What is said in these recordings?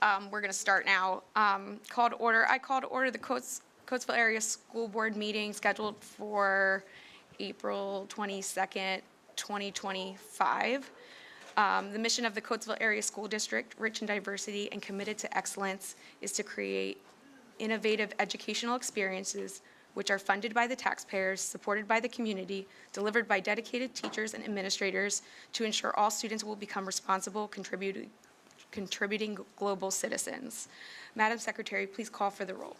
We're going to start now. I call to order the Coatesville Area School Board meeting scheduled for April 22nd, 2025. The mission of the Coatesville Area School District, rich in diversity and committed to excellence, is to create innovative educational experiences which are funded by the taxpayers, supported by the community, delivered by dedicated teachers and administrators to ensure all students will become responsible, contributing global citizens. Madam Secretary, please call for the roll.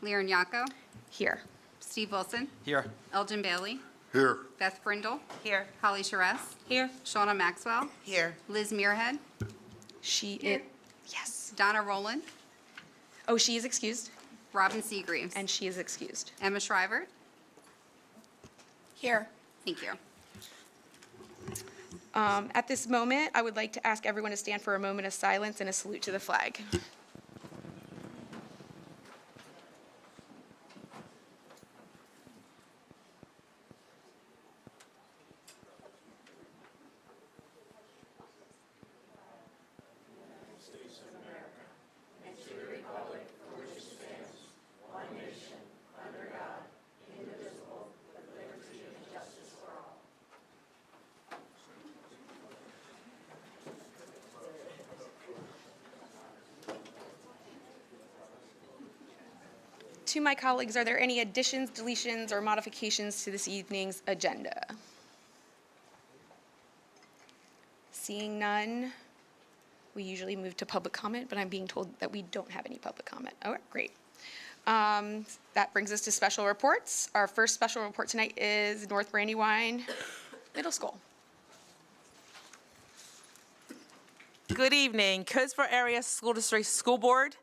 Leon Yacco. Here. Steve Wilson. Here. Elgin Bailey. Here. Beth Brindle. Here. Holly Charest. Here. Shauna Maxwell. Here. Liz Muirhead. She is, yes. Donna Rowland. Oh, she is excused, Robin Seagreaves. and she is excused. Emma Shriver. Here. Thank you. At this moment, I would like to ask everyone to stand for a moment of silence and a salute to the flag. To my colleagues, are there any additions, deletions, or modifications to this evening's agenda? Seeing none, we usually move to public comment, but I'm being told that we don't have any public comment. All right, great. That brings us to special reports. Our first special report tonight is North Brandywine Middle School. Good evening, Coatesville Area School District School Board,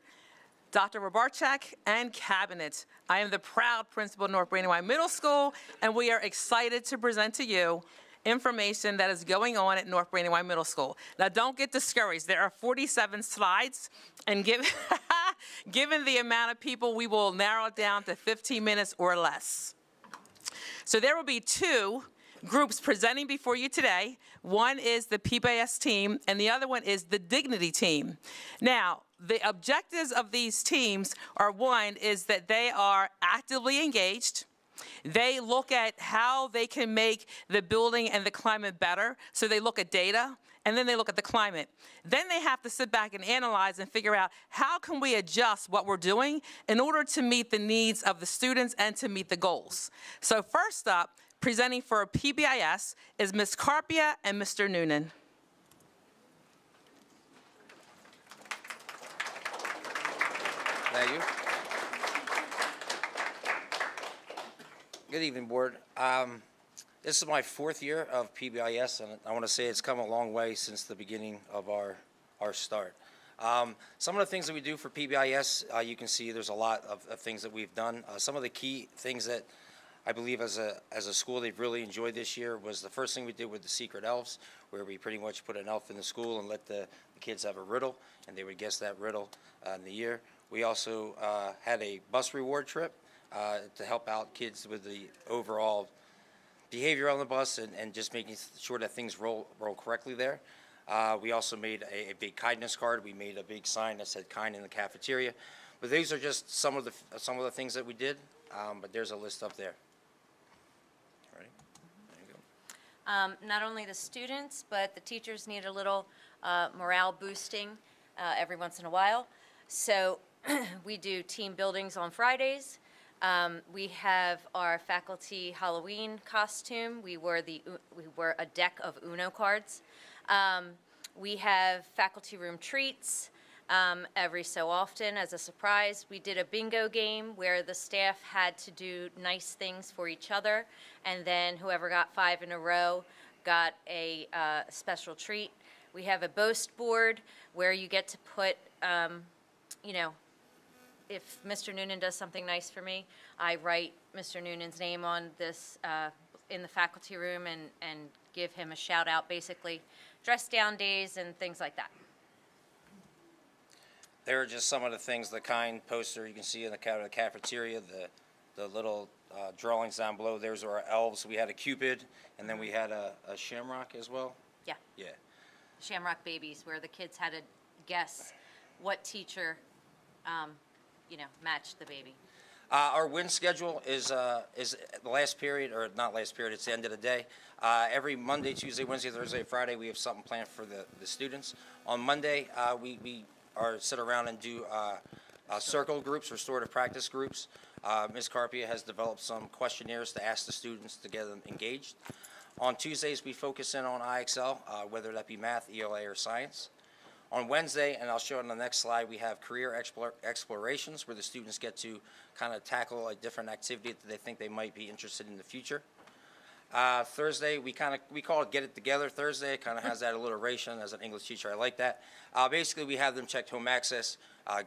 Dr. Robarchak, and Cabinet. I am the proud principal of North Brandywine Middle School, and we are excited to present to you information that is going on at North Brandywine Middle School. Now, don't get discouraged. There are 47 slides, and given the amount of people, we will narrow it down to 15 minutes or less. So there will be two groups presenting before you today. One is the PBIS team, and the other one is the Dignity team. Now, the objectives of these teams are, one, is that they are actively engaged. They look at how they can make the building and the climate better. So they look at data, and then they look at the climate. Then they have to sit back and analyze and figure out how can we adjust what we're doing in order to meet the needs of the students and to meet the goals. So first up, presenting for PBIS is Ms. Carpia and Mr. Noonan. Thank you. Good evening, Board. This is my fourth year of PBIS, and I want to say it's come a long way since the beginning of our start. Some of the things that we do for PBIS, you can see there's a lot of things that we've done. Some of the key things that I believe as a school they've really enjoyed this year was the first thing we did with the Secret Elves, where we pretty much put an elf in the school and let the kids have a riddle, and they would guess that riddle in the year. We also had a bus reward trip to help out kids with the overall behavior on the bus and just making sure that things roll correctly there. We also made a big kindness card. We made a big sign that said "kind" in the cafeteria. But these are just some of the things that we did. But there's a list up there. Ready? There you go. Not only the students, but the teachers need a little morale boosting every once in a while. So we do team buildings on Fridays. We have our faculty Halloween costume. We wore a deck of Uno cards. We have faculty room treats every so often as a surprise. We did a bingo game where the staff had to do nice things for each other, and then whoever got 5 in a row got a special treat. We have a boast board where you get to put, if Mr. Noonan does something nice for me, I write Mr. Noonan's name on this in the faculty room and give him a shout out, basically dress down days and things like that. There are just some of the things, the kind poster you can see in the cafeteria, the little drawings down below. There's our elves. We had a Cupid, and then we had a shamrock as well. Yeah. Yeah. Shamrock babies, where the kids had to guess what teacher, matched the baby? Our win schedule is the last period, or not last period, it's the end of the day. Every Monday, Tuesday, Wednesday, Thursday, Friday, we have something planned for the students. On Monday, we sit around and do circle groups, restorative practice groups. Ms. Carpia has developed some questionnaires to ask the students to get them engaged. On Tuesdays, we focus in on IXL, whether that be math, ELA, or science. On Wednesday, and I'll show it on the next slide, we have career explorations where the students get to kind of tackle a different activity that they think they might be interested in the future. Thursday, we call it Get It Together Thursday. It kind of has that alliteration. As an English teacher, I like that. Basically, we have them check home access,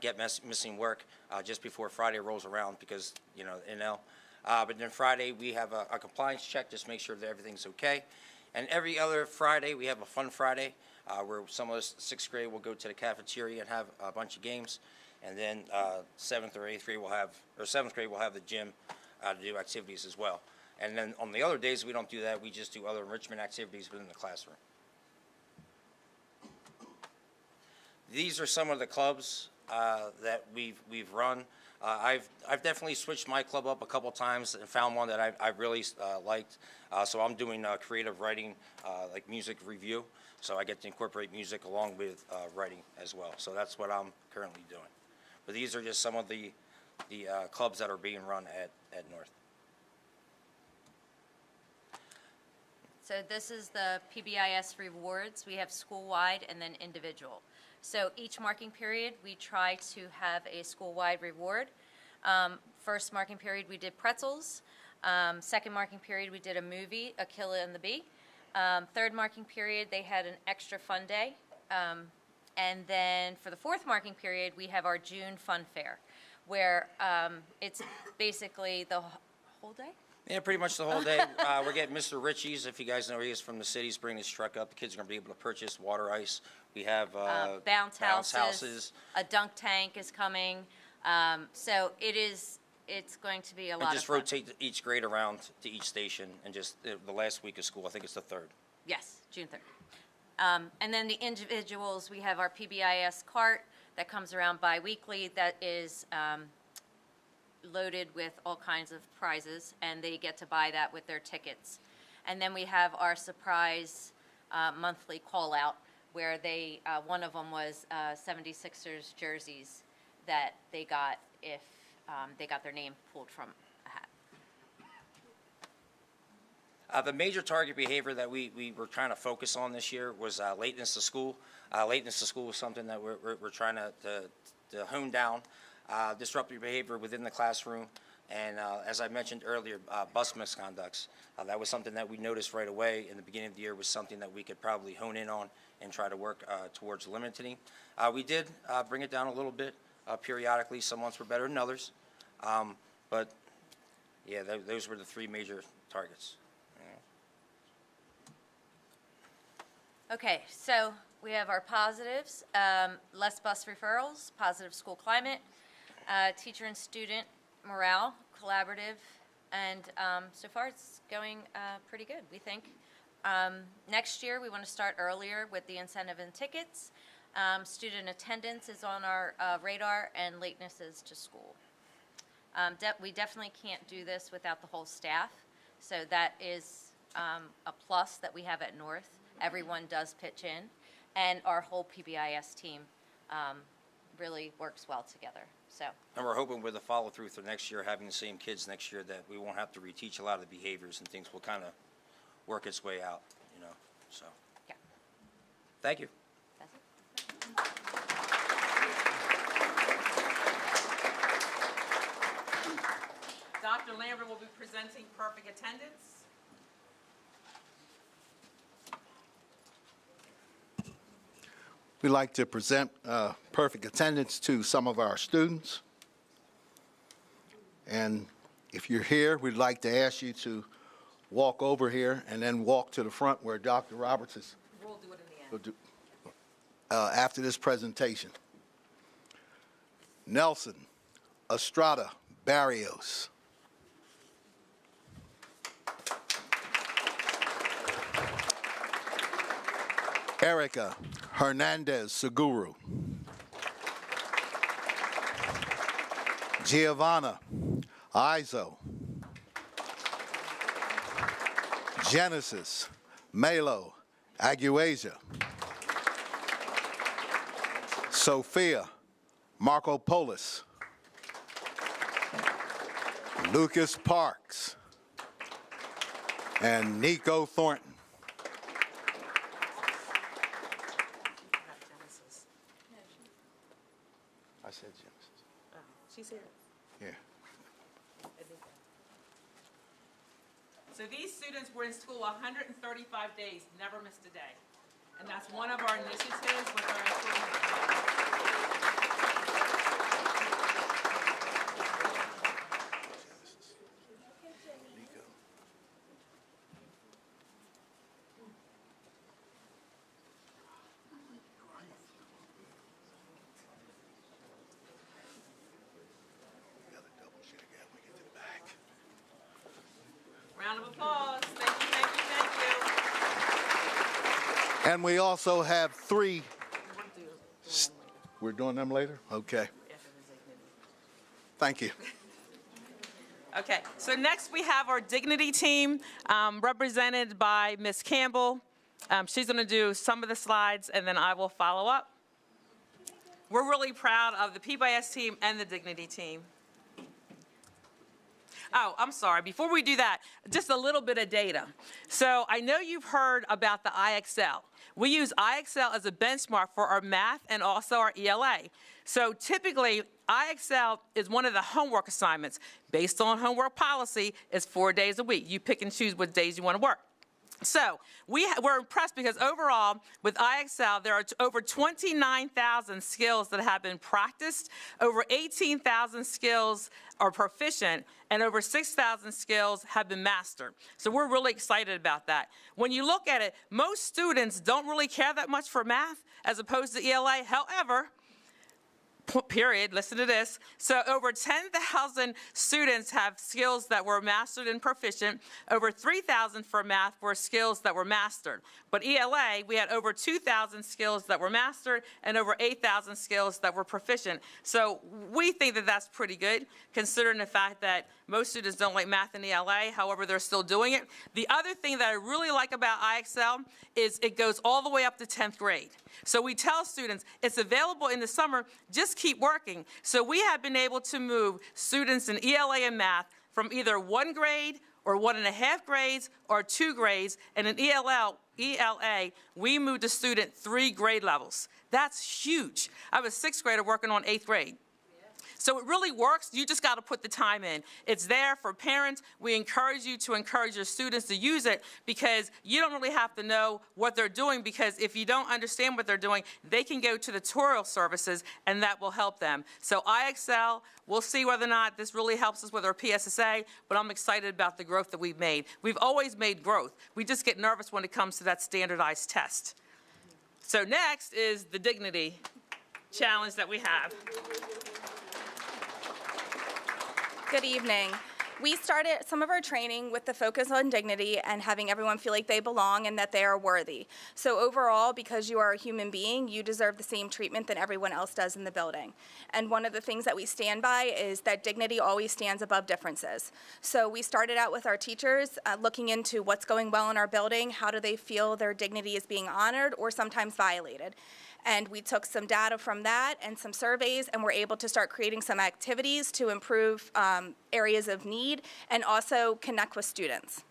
get missing work just before Friday rolls around because, NL. But then Friday, we have a compliance check, just make sure that everything's okay. And every other Friday, we have a fun Friday where some of us 6th grade will go to the cafeteria and have a bunch of games. And then 7th or 8th grade will have, or 7th grade will have the gym to do activities as well. And then on the other days, we don't do that. We just do other enrichment activities within the classroom. These are some of the clubs that we've run. I've definitely switched my club up a couple times and found one that I really liked. So I'm doing creative writing, like music review. So I get to incorporate music along with writing as well. So that's what I'm currently doing. But these are just some of the clubs that are being run at North. So this is the PBIS rewards. We have school-wide and then individual. So each marking period, we try to have a school-wide reward. First marking period, we did pretzels. Second marking period, we did a movie, Aquila and the Bee. Third marking period, they had an extra fun day. And then for the fourth marking period, we have our June Fun Fair, where it's basically the whole day. Yeah, pretty much the whole day. We're getting Mr. Ritchie's, if you guys know he is from the city, he's bringing his truck up. The kids are going to be able to purchase water ice. We have bounce houses. A dunk tank is coming. So it's going to be a lot of fun. Just rotate each grade around to each station, and just the last week of school, I think it's the 3rd. Yes, June 3rd. And then the individuals, we have our PBIS cart that comes around bi-weekly that is loaded with all kinds of prizes, and they get to buy that with their tickets. And then we have our surprise monthly call-out, where they, one of them was 76ers jerseys that they got if they got their name pulled from a hat. The major target behavior that we were trying to focus on this year was lateness to school. Lateness to school is something that we're trying to hone down. Disruptive behavior within the classroom, and as I mentioned earlier, bus misconducts. That was something that we noticed right away in the beginning of the year, was something that we could probably hone in on and try to work towards limiting. We did bring it down a little bit periodically. Some months were better than others, but yeah, those were the 3 major targets. Okay, so we have our positives, less bus referrals, positive school climate, teacher and student morale, collaborative, and so far it's going pretty good, we think. Next year, we want to start earlier with the incentive and tickets. Student attendance is on our radar, and latenesses to school. We definitely can't do this without the whole staff, so that is a plus that we have at North. Everyone does pitch in, and our whole PBIS team really works well together. So. And we're hoping with the follow-through for next year, having the same kids next year, that we won't have to reteach a lot of the behaviors, and things will kind of work its way out, so. Yeah. Thank you. That's it. Dr. Lambert will be presenting perfect attendance. We'd like to present perfect attendance to some of our students. And if you're here, we'd like to ask you to walk over here and then walk to the front where Dr. Roberts is. We'll do it in the end. will do after this presentation. Nelson Estrada Barrios. Erica Hernandez Seguru. Giovanna Izo, Genesis Melo Aguasia, Sophia Marco Polis, Lucas Parks, and Nico Thornton. I said Genesis. She's here. Yeah. So these students were in school 135 days, never missed a day. And that's one of our initiatives with our improvement. Round of applause. Thank you, thank you, thank you. And we also have three. We're doing them later? Okay. Thank you. Okay, so next we have our Dignity team, represented by Ms. Campbell. She's going to do some of the slides, and then I will follow up. We're really proud of the PBIS team and the Dignity team. Oh, I'm sorry. Before we do that, just a little bit of data. So I know you've heard about the IXL. We use IXL as a benchmark for our math and also our ELA. So typically, IXL is one of the homework assignments. Based on homework policy, it's 4 days a week. You pick and choose what days you want to work. So we're impressed because overall, with IXL, there are over 29,000 skills that have been practiced, over 18,000 skills are proficient, and over 6,000 skills have been mastered. So we're really excited about that. When you look at it, most students don't really care that much for math as opposed to ELA. However, period, listen to this. So over 10,000 students have skills that were mastered and proficient. Over 3,000 for math were skills that were mastered. But ELA, we had over 2,000 skills that were mastered and over 8,000 skills that were proficient. So we think that that's pretty good, considering the fact that most students don't like math and ELA, however, they're still doing it. The other thing that I really like about IXL is it goes all the way up to 10th grade. So we tell students it's available in the summer, just keep working. So we have been able to move students in ELA and math from either 1 grade or 1.5 grades or 2 grades, and in ELA, we moved a student 3 grade levels. That's huge. I was a 6th grader working on 8th grade. So it really works. You just got to put the time in. It's there for parents. We encourage you to encourage your students to use it because you don't really have to know what they're doing, because if you don't understand what they're doing, they can go to the tutorial services and that will help them. So IXL, we'll see whether or not this really helps us with our PSSA, but I'm excited about the growth that we've made. We've always made growth. We just get nervous when it comes to that standardized test. So next is the Dignity challenge that we have. Good evening. We started some of our training with the focus on dignity and having everyone feel like they belong and that they are worthy. So overall, because you are a human being, you deserve the same treatment that everyone else does in the building. And one of the things that we stand by is that dignity always stands above differences. So we started out with our teachers looking into what's going well in our building, how do they feel their dignity is being honored or sometimes violated. And we took some data from that and some surveys, and we're able to start creating some activities to improve areas of need and also connect with students.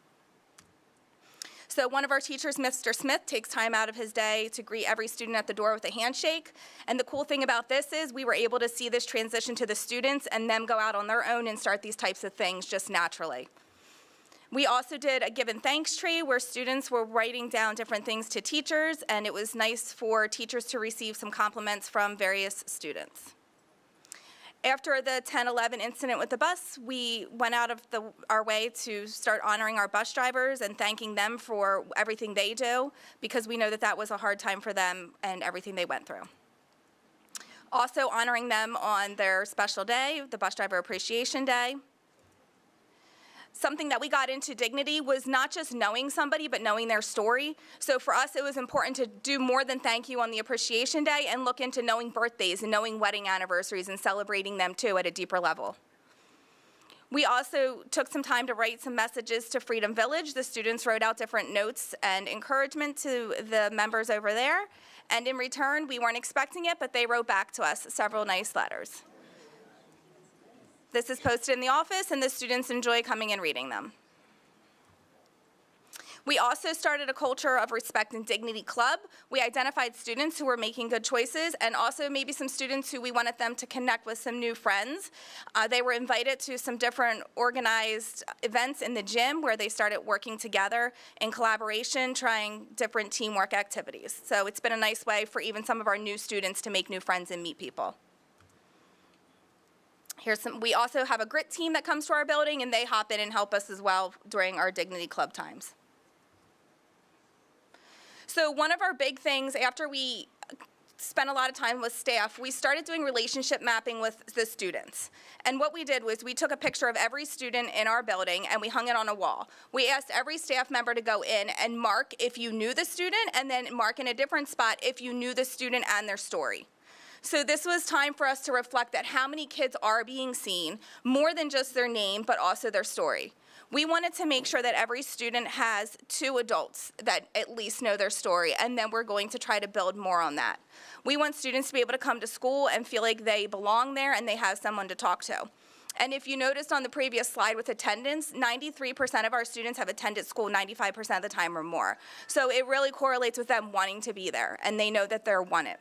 So one of our teachers, Mr. Smith, takes time out of his day to greet every student at the door with a handshake. And the cool thing about this is we were able to see this transition to the students and them go out on their own and start these types of things just naturally. We also did a give and thanks tree where students were writing down different things to teachers, and it was nice for teachers to receive some compliments from various students. After the 10/11 incident with the bus, we went out of our way to start honoring our bus drivers and thanking them for everything they do, because we know that that was a hard time for them and everything they went through. Also honoring them on their special day, the Bus Driver Appreciation Day. something that we got into Dignity was not just knowing somebody, but knowing their story. So for us, it was important to do more than thank you on the Appreciation Day and look into knowing birthdays and knowing wedding anniversaries and celebrating them too at a deeper level. We also took some time to write some messages to Freedom Village. The students wrote out different notes and encouragement to the members over there. And in return, we weren't expecting it, but they wrote back to us several nice letters. This is posted in the office, and the students enjoy coming and reading them. We also started a culture of respect and dignity club. We identified students who were making good choices and also maybe some students who we wanted them to connect with some new friends. They were invited to some different organized events in the gym where they started working together in collaboration, trying different teamwork activities. So it's been a nice way for even some of our new students to make new friends and meet people. We also have a grit team that comes to our building, and they hop in and help us as well during our Dignity Club times. So one of our big things after we spent a lot of time with staff, we started doing relationship mapping with the students. And what we did was we took a picture of every student in our building and we hung it on a wall. We asked every staff member to go in and mark if you knew the student, and then mark in a different spot if you knew the student and their story. So this was time for us to reflect at how many kids are being seen, more than just their name, but also their story. We wanted to make sure that every student has 2 adults that at least know their story, and then we're going to try to build more on that. We want students to be able to come to school and feel like they belong there and they have someone to talk to. And if you noticed on the previous slide with attendance, 93% of our students have attended school 95% of the time or more. So it really correlates with them wanting to be there, and they know that they're wanted.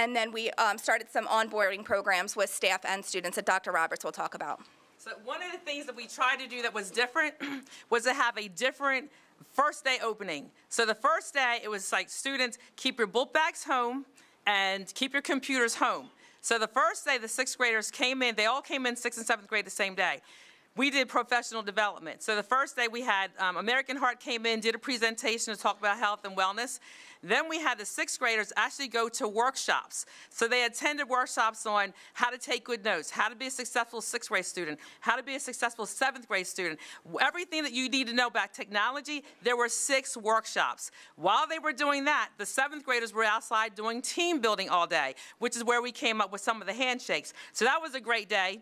And then we started some onboarding programs with staff and students that Dr. Roberts will talk about. So one of the things that we tried to do that was different was to have a different first day opening. So the first day, it was like, students, keep your book bags home and keep your computers home. So the first day, the 6th graders came in. They all came in 6th and 7th grade the same day. We did professional development. So the first day we had American Heart came in, did a presentation to talk about health and wellness. Then we had the 6th graders actually go to workshops. So they attended workshops on how to take good notes, how to be a successful 6th grade student, how to be a successful 7th grade student. Everything that you need to know about technology, there were 6 workshops. While they were doing that, the 7th graders were outside doing team building all day, which is where we came up with some of the handshakes. So that was a great day.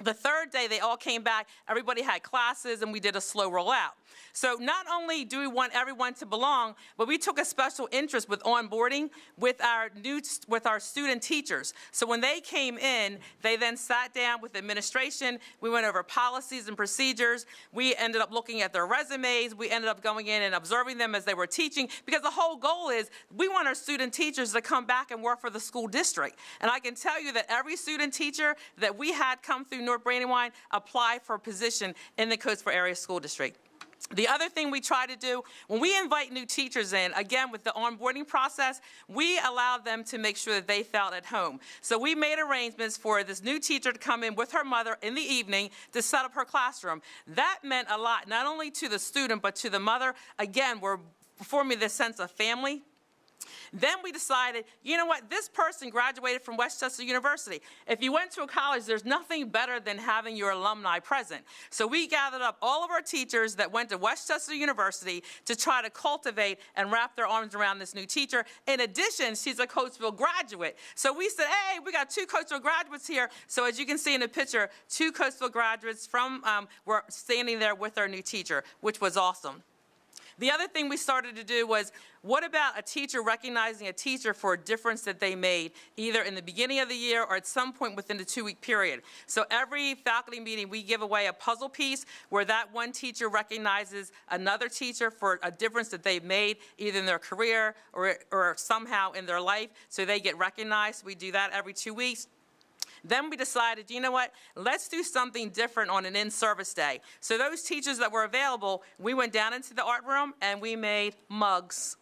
The 3rd day, they all came back, everybody had classes, and we did a slow rollout. So not only do we want everyone to belong, but we took a special interest with onboarding with our student teachers. So when they came in, they then sat down with administration. We went over policies and procedures. We ended up looking at their resumes. We ended up going in and observing them as they were teaching, because the whole goal is we want our student teachers to come back and work for the school district. And I can tell you that every student teacher that we had come through North Brandywine applied for a position in the Coatesville Area School District. The other thing we try to do, when we invite new teachers in, again, with the onboarding process, we allow them to make sure that they felt at home. So we made arrangements for this new teacher to come in with her mother in the evening to set up her classroom. That meant a lot, not only to the student, but to the mother. Again, we're forming this sense of family. Then we decided, you know what, this person graduated from Westchester University. If you went to a college, there's nothing better than having your alumni present. So we gathered up all of our teachers that went to Westchester University to try to cultivate and wrap their arms around this new teacher. In addition, she's a Coatesville graduate. So we said, hey, we got 2 Coatesville graduates here. So as you can see in the picture, 2 Coatesville graduates were standing there with our new teacher, which was awesome. The other thing we started to do was, what about a teacher recognizing a teacher for a difference that they made, either in the beginning of the year or at some point within the 2-week period? So every faculty meeting, we give away a puzzle piece where that one teacher recognizes another teacher for a difference that they've made, either in their career or somehow in their life, so they get recognized. We do that every 2 weeks. Then we decided, you know what, let's do something different on an in-service day. So those teachers that were available, we went down into the art room and we made mugs.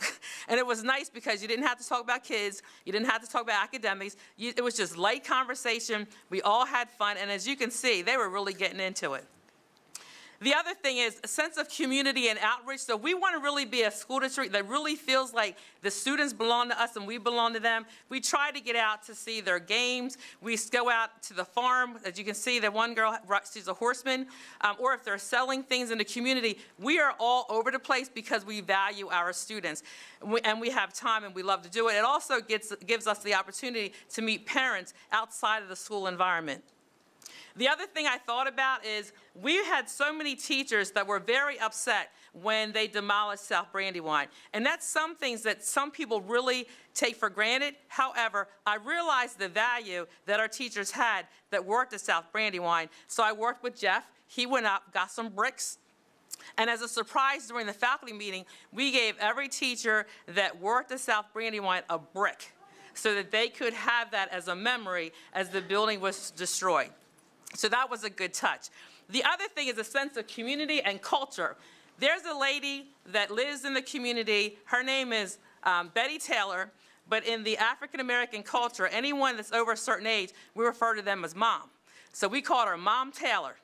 And it was nice because you didn't have to talk about kids, you didn't have to talk about academics, it was just light conversation, we all had fun, and as you can see, they were really getting into it. The other thing is a sense of community and outreach. So we want to really be a school district that really feels like the students belong to us and we belong to them. We try to get out to see their games. We go out to the farm. As you can see, the one girl, she's a horseman. Or if they're selling things in the community, we are all over the place because we value our students. And we have time and we love to do it. It also gives us the opportunity to meet parents outside of the school environment. The other thing I thought about is we had so many teachers that were very upset when they demolished South Brandywine. And that's some things that some people really take for granted. However, I realized the value that our teachers had that worked at South Brandywine. So I worked with Jeff. He went up, got some bricks. And as a surprise during the faculty meeting, we gave every teacher that worked at South Brandywine a brick so that they could have that as a memory as the building was destroyed. So that was a good touch. The other thing is a sense of community and culture. There's a lady that lives in the community. Her name is Betty Taylor, but in the African-American culture, anyone that's over a certain age, we refer to them as Mom. So we called her Mom Taylor,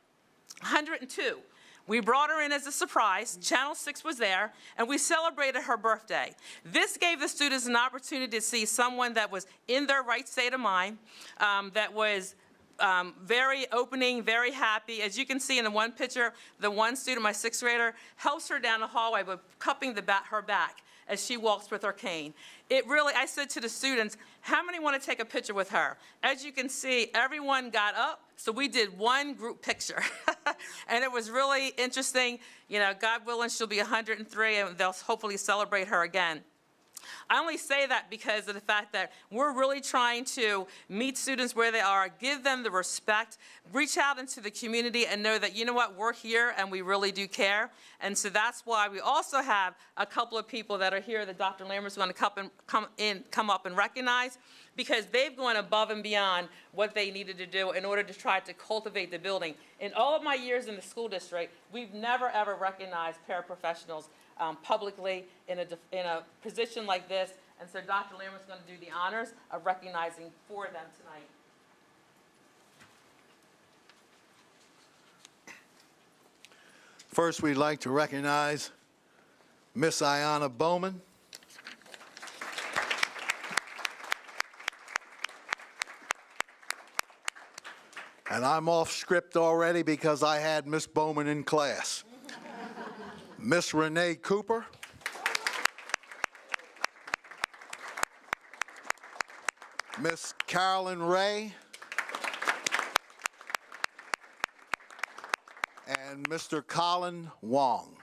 102. We brought her in as a surprise. Channel 6 was there, and we celebrated her birthday. This gave the students an opportunity to see someone that was in their right state of mind, that was very opening, very happy. As you can see in the one picture, the one student, my sixth grader, helps her down the hallway by cupping her back as she walks with her cane. It really, I said to the students, how many want to take a picture with her? As you can see, everyone got up, so we did one group picture. And it was really interesting. You know, God willing, she'll be 103, and they'll hopefully celebrate her again. I only say that because of the fact that we're really trying to meet students where they are, give them the respect, reach out into the community and know that, you know what, we're here and we really do care. And so that's why we also have a couple of people that are here that Dr. Lambert's going to come up and recognize, because they've gone above and beyond what they needed to do in order to try to cultivate the building. In all of my years in the school district, we've never, ever recognized paraprofessionals publicly in a position like this, and so Dr. Lambert's going to do the honors of recognizing for them tonight. First, we'd like to recognize Miss Ayanna Bowman. And I'm off script already because I had Miss Bowman in class. Miss Renee Cooper. Miss Carolyn Ray. And Mr. Colin Wong.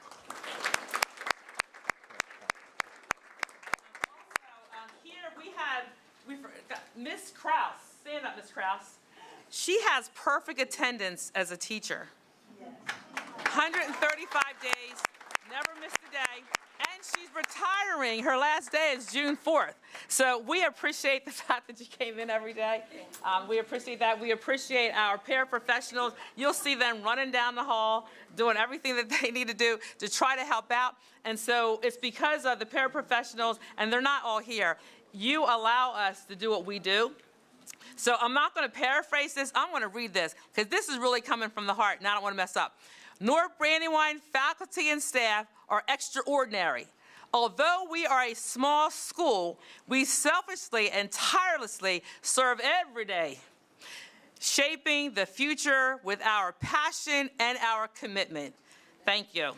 Here we forgot Miss Krause. Stand up, Miss Krause. She has perfect attendance as a teacher. 135 days. Never missed a day, and she's retiring. Her last day is June 4th. So we appreciate the fact that you came in every day. We appreciate that. We appreciate our paraprofessionals. You'll see them running down the hall, doing everything that they need to do to try to help out. And so it's because of the paraprofessionals, and they're not all here. You allow us to do what we do. So I'm not going to paraphrase this. I'm going to read this, because this is really coming from the heart, and I don't want to mess up. North Brandywine faculty and staff are extraordinary. Although we are a small school, we selfishly and tirelessly serve every day, shaping the future with our passion and our commitment. Thank you.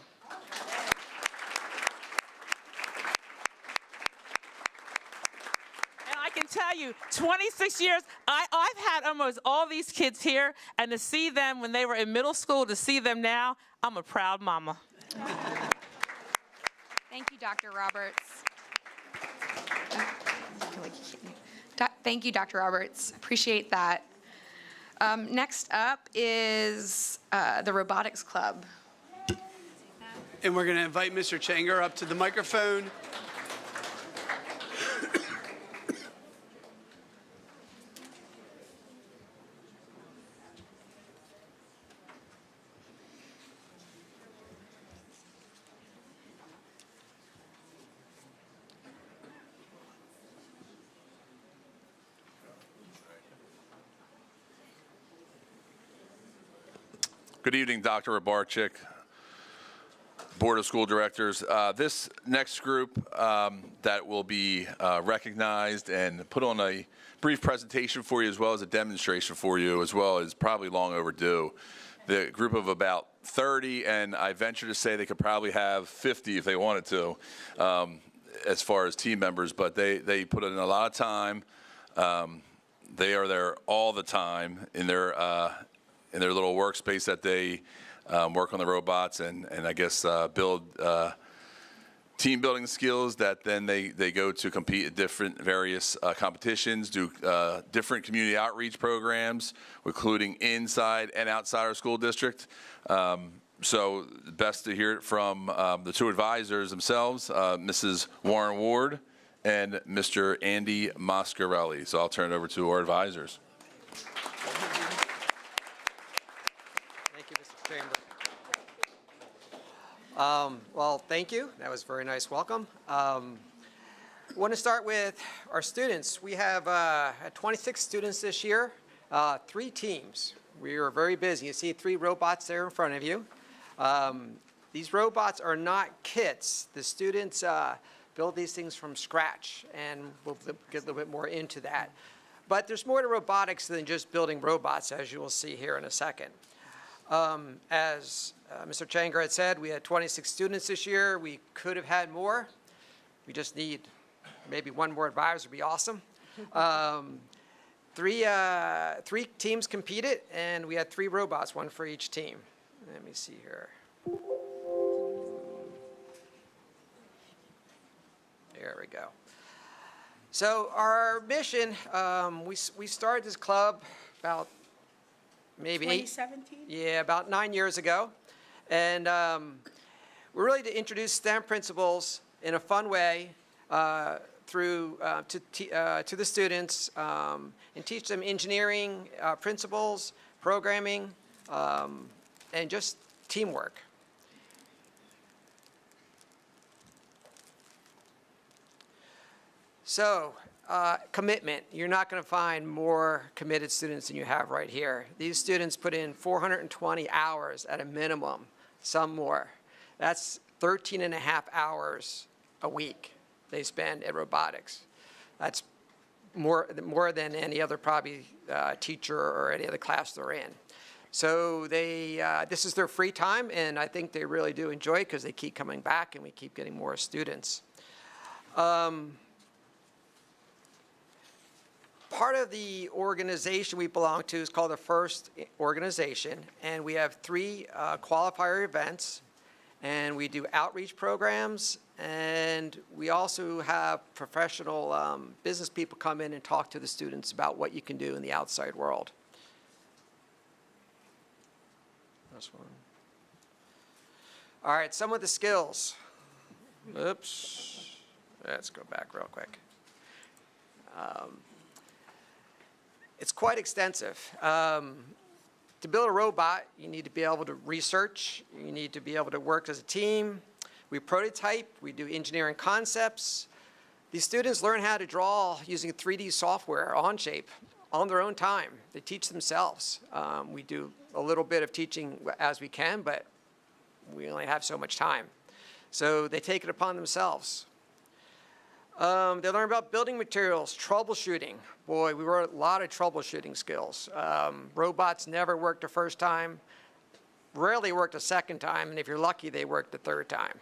And I can tell you, 26 years, I've had almost all these kids here, and to see them when they were in middle school, to see them now, I'm a proud mama. Thank you, Dr. Roberts. Thank you, Dr. Roberts. Appreciate that. Next up is the Robotics Club. And we're going to invite Mr. Changer up to the microphone. Good evening, Dr. Rabarchik, Board of School Directors. This next group that will be recognized and put on a brief presentation for you, as well as a demonstration for you, as well, is probably long overdue. The group of about 30, and I venture to say they could probably have 50 if they wanted to, as far as team members, but they put in a lot of time. They are there all the time in their little workspace that they work on the robots and I guess build team building skills that then they go to compete at different various competitions, do different community outreach programs, including inside and outside our school district. So best to hear it from the two advisors themselves, Mrs. Warren Ward and Mr. Andy Moscarelli. So I'll turn it over to our advisors. Thank you, Mr. Chamber. Well, thank you. That was a very nice welcome. I want to start with our students. We have 26 students this year, 3 teams. We are very busy. You see 3 robots there in front of you. These robots are not kits. The students build these things from scratch, and we'll get a little bit more into that. But there's more to robotics than just building robots, as you will see here in a second. As Mr. Changer had said, we had 26 students this year. We could have had more. We just need maybe 1 more advisor would be awesome. 3 teams competed, and we had 3 robots, 1 for each team. Let me see here. There we go. So our mission, we started this club about maybe 2017? about 9 years ago. And we're really to introduce STEM principles in a fun way through to the students and teach them engineering principles, programming, and just teamwork. So, commitment. You're not going to find more committed students than you have right here. These students put in 420 hours at a minimum, some more. That's 13 and a half hours a week they spend at robotics. That's more than any other probably teacher or any other class they're in. So this is their free time, and I think they really do enjoy it because they keep coming back and we keep getting more students. Part of the organization we belong to is called the FIRST organization, and we have 3 qualifier events, and we do outreach programs, and we also have professional business people come in and talk to the students about what you can do in the outside world. This one. All right, some of the skills. Oops. Let's go back real quick. It's quite extensive. To build a robot, you need to be able to research. You need to be able to work as a team. We prototype. We do engineering concepts. These students learn how to draw using 3D software, Onshape, on their own time. They teach themselves. We do a little bit of teaching as we can, but we only have so much time. So they take it upon themselves. They learn about building materials, troubleshooting. Boy, we learned a lot of troubleshooting skills. Robots never work the first time, rarely work the second time, and if you're lucky, they work the third time.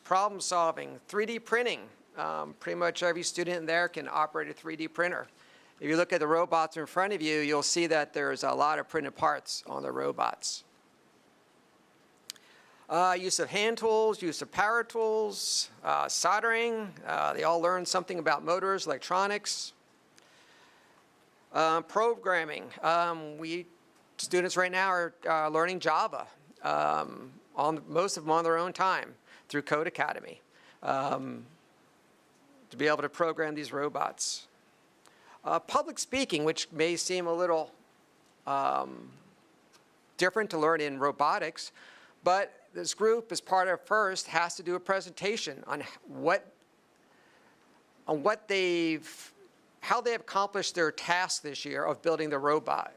Problem solving, 3D printing. Pretty much every student in there can operate a 3D printer. If you look at the robots in front of you, you'll see that there's a lot of printed parts on the robots. Use of hand tools, use of power tools, soldering. They all learn something about motors, electronics. Programming. Students right now are learning Java, most of them on their own time through Code Academy, to be able to program these robots. Public speaking, which may seem a little different to learn in robotics, but this group, as part of FIRST, has to do a presentation on how they've accomplished their task this year of building the robot.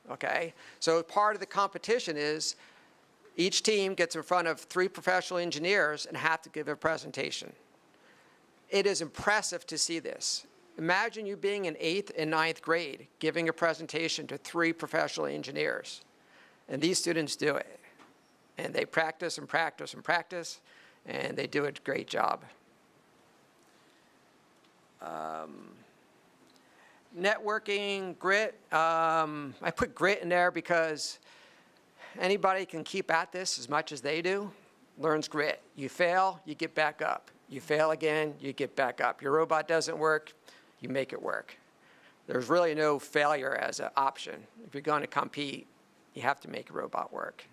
Okay, so part of the competition is Each team gets in front of 3 professional engineers and have to give a presentation. It is impressive to see this. Imagine you being in 8th and 9th grade, giving a presentation to 3 professional engineers. And these students do it. And they practice and practice and practice, and they do a great job. Networking, grit. I put grit in there because anybody can keep at this as much as they do, learns grit. You fail, you get back up. You fail again, you get back up. Your robot doesn't work, you make it work. There's really no failure as an option. If you're going to compete, you have to make a robot work.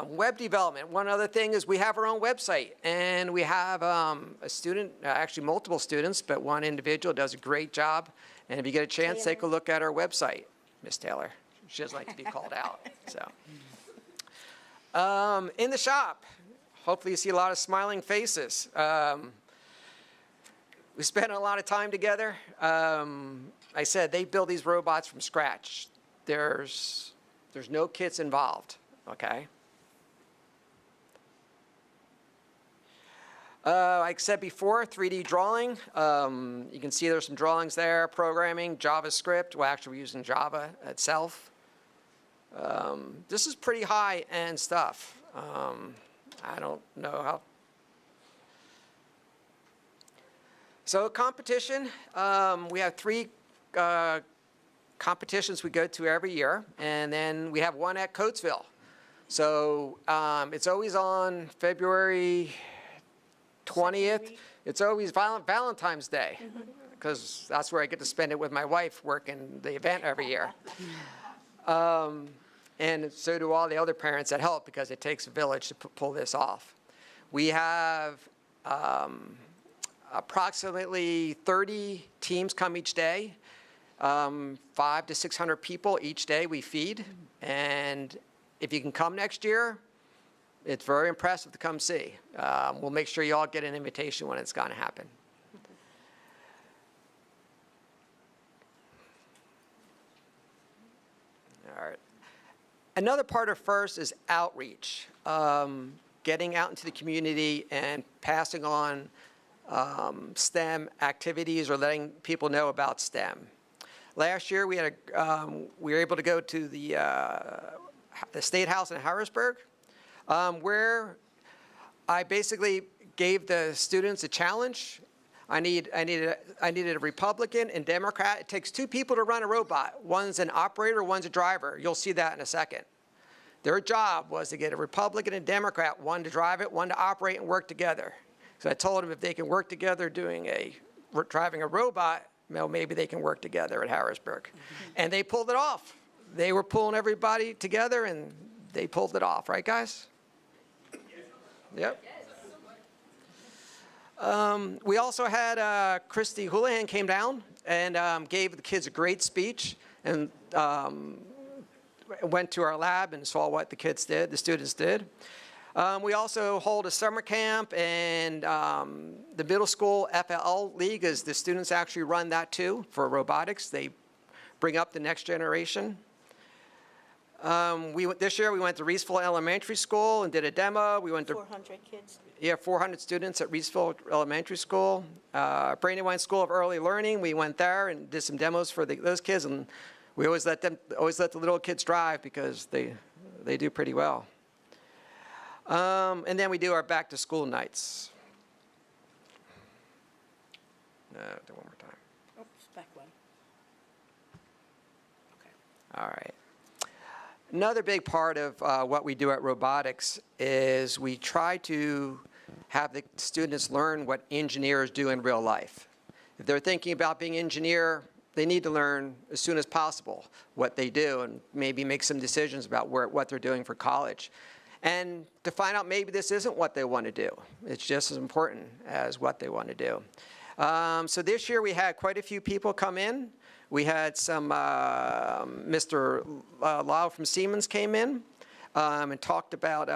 Web development. One other thing is we have our own website, and we have a student, actually multiple students, but one individual does a great job. And if you get a chance, take a look at our website, Miss Taylor. She doesn't like to be called out. So, in the shop, hopefully you see a lot of smiling faces. We spent a lot of time together. I said they build these robots from scratch. There's no kits involved, okay? Like I said before, 3D drawing. You can see there's some drawings there, programming, JavaScript. Well, actually, we're using Java itself. This is pretty high-end stuff. I don't know how. So competition, we have 3 competitions we go to every year, and then we have one at Coatesville. So it's always on February 20th. It's always Valentine's Day, because that's where I get to spend it with my wife working the event every year. And so do all the other parents that help, because it takes a village to pull this off. We have approximately 30 teams come each day, 500 to 600 people each day we feed. And if you can come next year, it's very impressive to come see. We'll make sure you all get an invitation when it's going to happen. All right. Another part of FIRST is outreach, getting out into the community and passing on STEM activities or letting people know about STEM. Last year, we were able to go to the State House in Harrisburg, where I basically gave the students a challenge. I needed a Republican and Democrat. It takes 2 people to run a robot. One's an operator, one's a driver. You'll see that in a second. Their job was to get a Republican and Democrat, one to drive it, one to operate and work together. So I told them if they can work together driving a robot, well, maybe they can work together at Harrisburg. And they pulled it off. They were pulling everybody together, and they pulled it off. Right, guys? Yep. We also had Christy Houlihan came down and gave the kids a great speech, and went to our lab and saw what the kids did, the students did. We also hold a summer camp, and the middle school FLL League is the students actually run that too for robotics. They bring up the next generation. This year we went to Reesville Elementary School and did a demo. We went to 400 kids. Yeah, 400 students at Reesville Elementary School. Brandywine School of Early Learning, we went there and did some demos for those kids, and we always let the little kids drive because they do pretty well. And then we do our back to school nights. Do one more time. Oops, back one. Okay. All right. Another big part of what we do at robotics is we try to have the students learn what engineers do in real life. If they're thinking about being an engineer, they need to learn as soon as possible what they do and maybe make some decisions about what they're doing for college. And to find out maybe this isn't what they want to do. It's just as important as what they want to do. So this year we had quite a few people come in. We had some, Mr. Lau from Siemens came in and talked about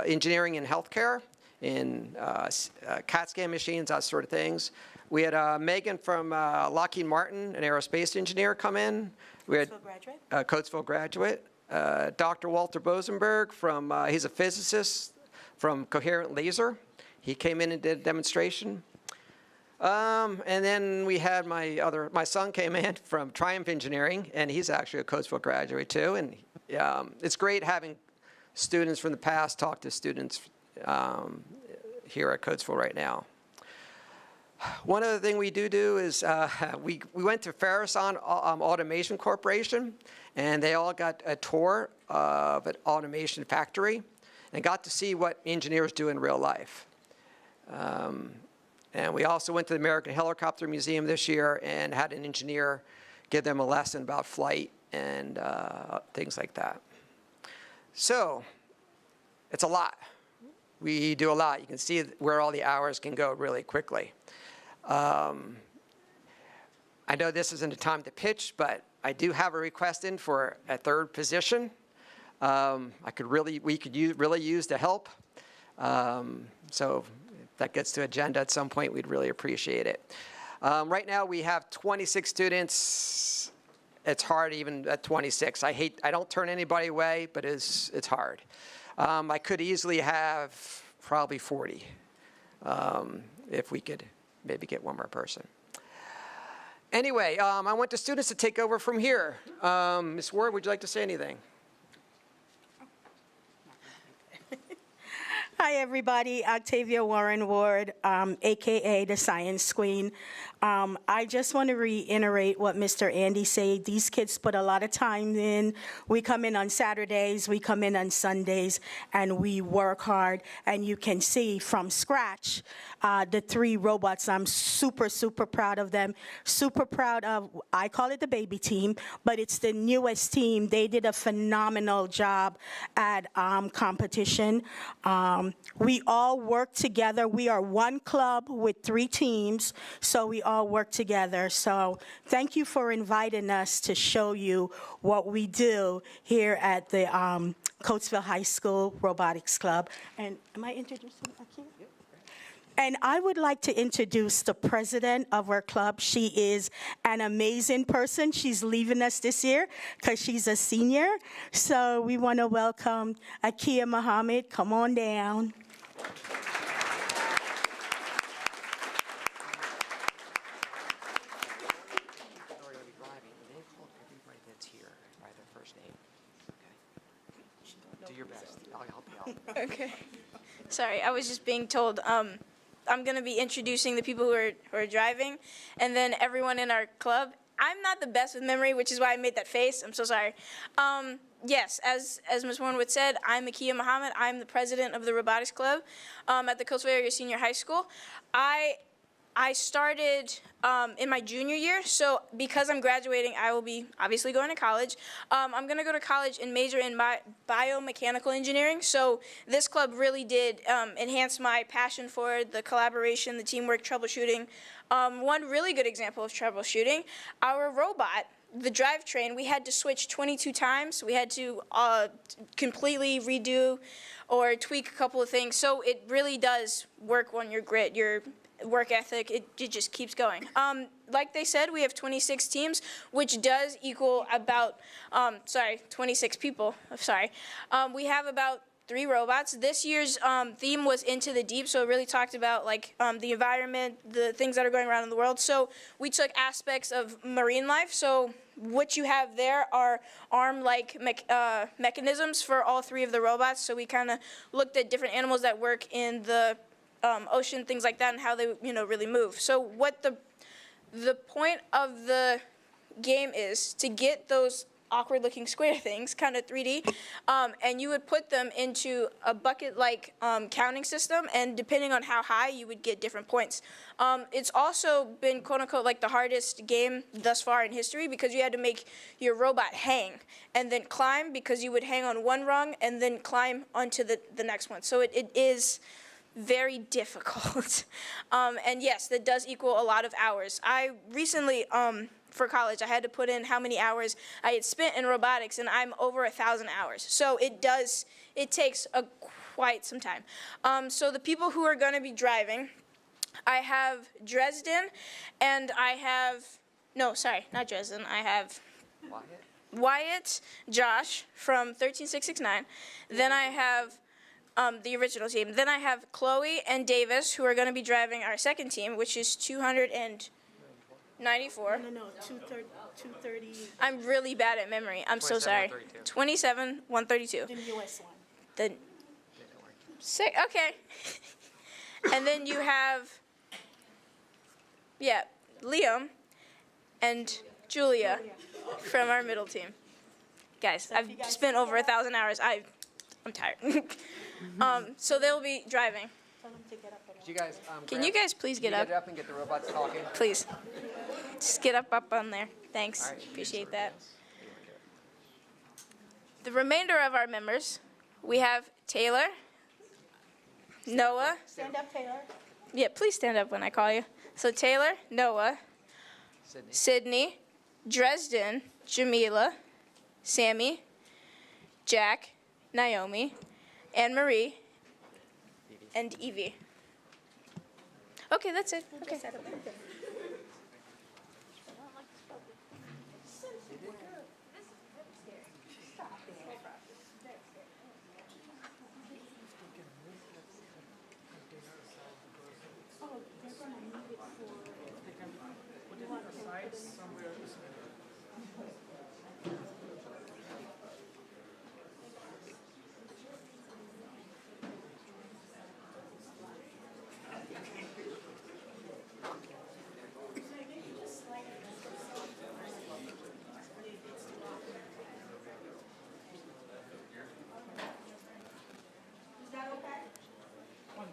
engineering in healthcare, in CAT scan machines, that sort of things. We had Megan from Lockheed Martin, an aerospace engineer, come in. We had Coatesville graduate. Coatesville graduate. Dr. Walter Bosenberg from, he's a physicist from Coherent Laser. He came in and did a demonstration. And then we had my son came in from Triumph Engineering, and he's actually a Coatesville graduate too. And it's great having students from the past talk to students here at Coatesville right now. One other thing we do is we went to Ferris Automation Corporation, and they all got a tour of an automation factory and got to see what engineers do in real life. And we also went to the American Helicopter Museum this year and had an engineer give them a lesson about flight and things like that. So it's a lot. We do a lot. You can see where all the hours can go really quickly. I know this isn't a time to pitch, but I do have a request in for a third position. We could really use the help. So if that gets to agenda at some point, we'd really appreciate it. Right now we have 26 students. It's hard even at 26. I don't turn anybody away, but it's hard. I could easily have probably 40 if we could maybe get one more person. Anyway, I want the students to take over from here. Ms. Ward, would you like to say anything? Hi, everybody. Octavia Warren Ward, AKA the Science Queen. I just want to reiterate what Mr. Andy said. These kids put a lot of time in. We come in on Saturdays, we come in on Sundays, and we work hard. And you can see from scratch the 3 robots. I'm super, super proud of them. Super proud of, I call it the baby team, but it's the newest team. They did a phenomenal job at competition. We all work together. We are one club with 3 teams, so we all work together. So thank you for inviting us to show you what we do here at the Coatesville High School Robotics Club. And am I introducing Akia? And I would like to introduce the president of our club. She is an amazing person. She's leaving us this year because she's a senior. So we want to welcome Akia Muhammad. Come on down. Do your best. I'll help you out. Okay. Sorry, I was just being told I'm going to be introducing the people who are driving, and then everyone in our club. I'm not the best with memory, which is why I made that face. I'm so sorry. Yes, as Ms. Warrenwood said, I'm Akia Muhammad. I'm the president of the Robotics Club at the Coatesville Area Senior High School. I started in my junior year, so because I'm graduating, I will be obviously going to college. I'm going to go to college and major in biomechanical engineering, so this club really did enhance my passion for the collaboration, the teamwork, troubleshooting. One really good example of troubleshooting, our robot, the drivetrain, we had to switch 22 times. We had to completely redo or tweak a couple of things, so it really does work on your grit, your work ethic. It just keeps going. Like they said, we have 26 teams, which does equal about, 26 people. Sorry. We have about 3 robots. This year's theme was Into the Deep, so it really talked about like the environment, the things that are going around in the world. So we took aspects of marine life. So what you have there are arm-like mechanisms for all 3 of the robots. So we kind of looked at different animals that work in the ocean, things like that, and how they, really move. So what the point of the game is to get those awkward-looking square things, kind of 3D, and you would put them into a bucket-like counting system, and depending on how high, you would get different points. It's also been, quote-unquote, like the hardest game thus far in history because you had to make your robot hang and then climb because you would hang on one rung and then climb onto the next one. So it is very difficult. And yes, that does equal a lot of hours. I recently, for college, I had to put in how many hours I had spent in robotics, and I'm over 1,000 hours. So it takes quite some time. So the people who are going to be driving, I have Dresden, and I have, no, sorry, not Dresden. I have Wyatt, Josh from 13669. Then I have the original team. Then I have Chloe and Davis, who are going to be driving our second team, which is 294. No, 230. I'm really bad at memory. I'm so sorry. 27, 132. The US one. The sick. Okay. And then you have, Liam and Julia from our middle team. Guys, I've spent over 1,000 hours. I'm tired. So they'll be driving. You guys, Can you guys please get up? Get up and get the robots talking. Please. Just get up on there. Thanks. Appreciate that. The remainder of our members, we have Taylor, Noah. Stand up, Taylor. Yeah, please stand up when I call you. So Taylor, Noah, Sydney, Dresden, Jamila, Sammy, Jack, Naomi, Anne-Marie, and Evie. Okay, that's it. Okay.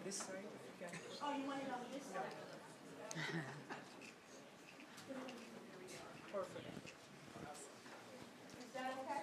This side? Oh, you want it on this side? Perfect. Is that okay?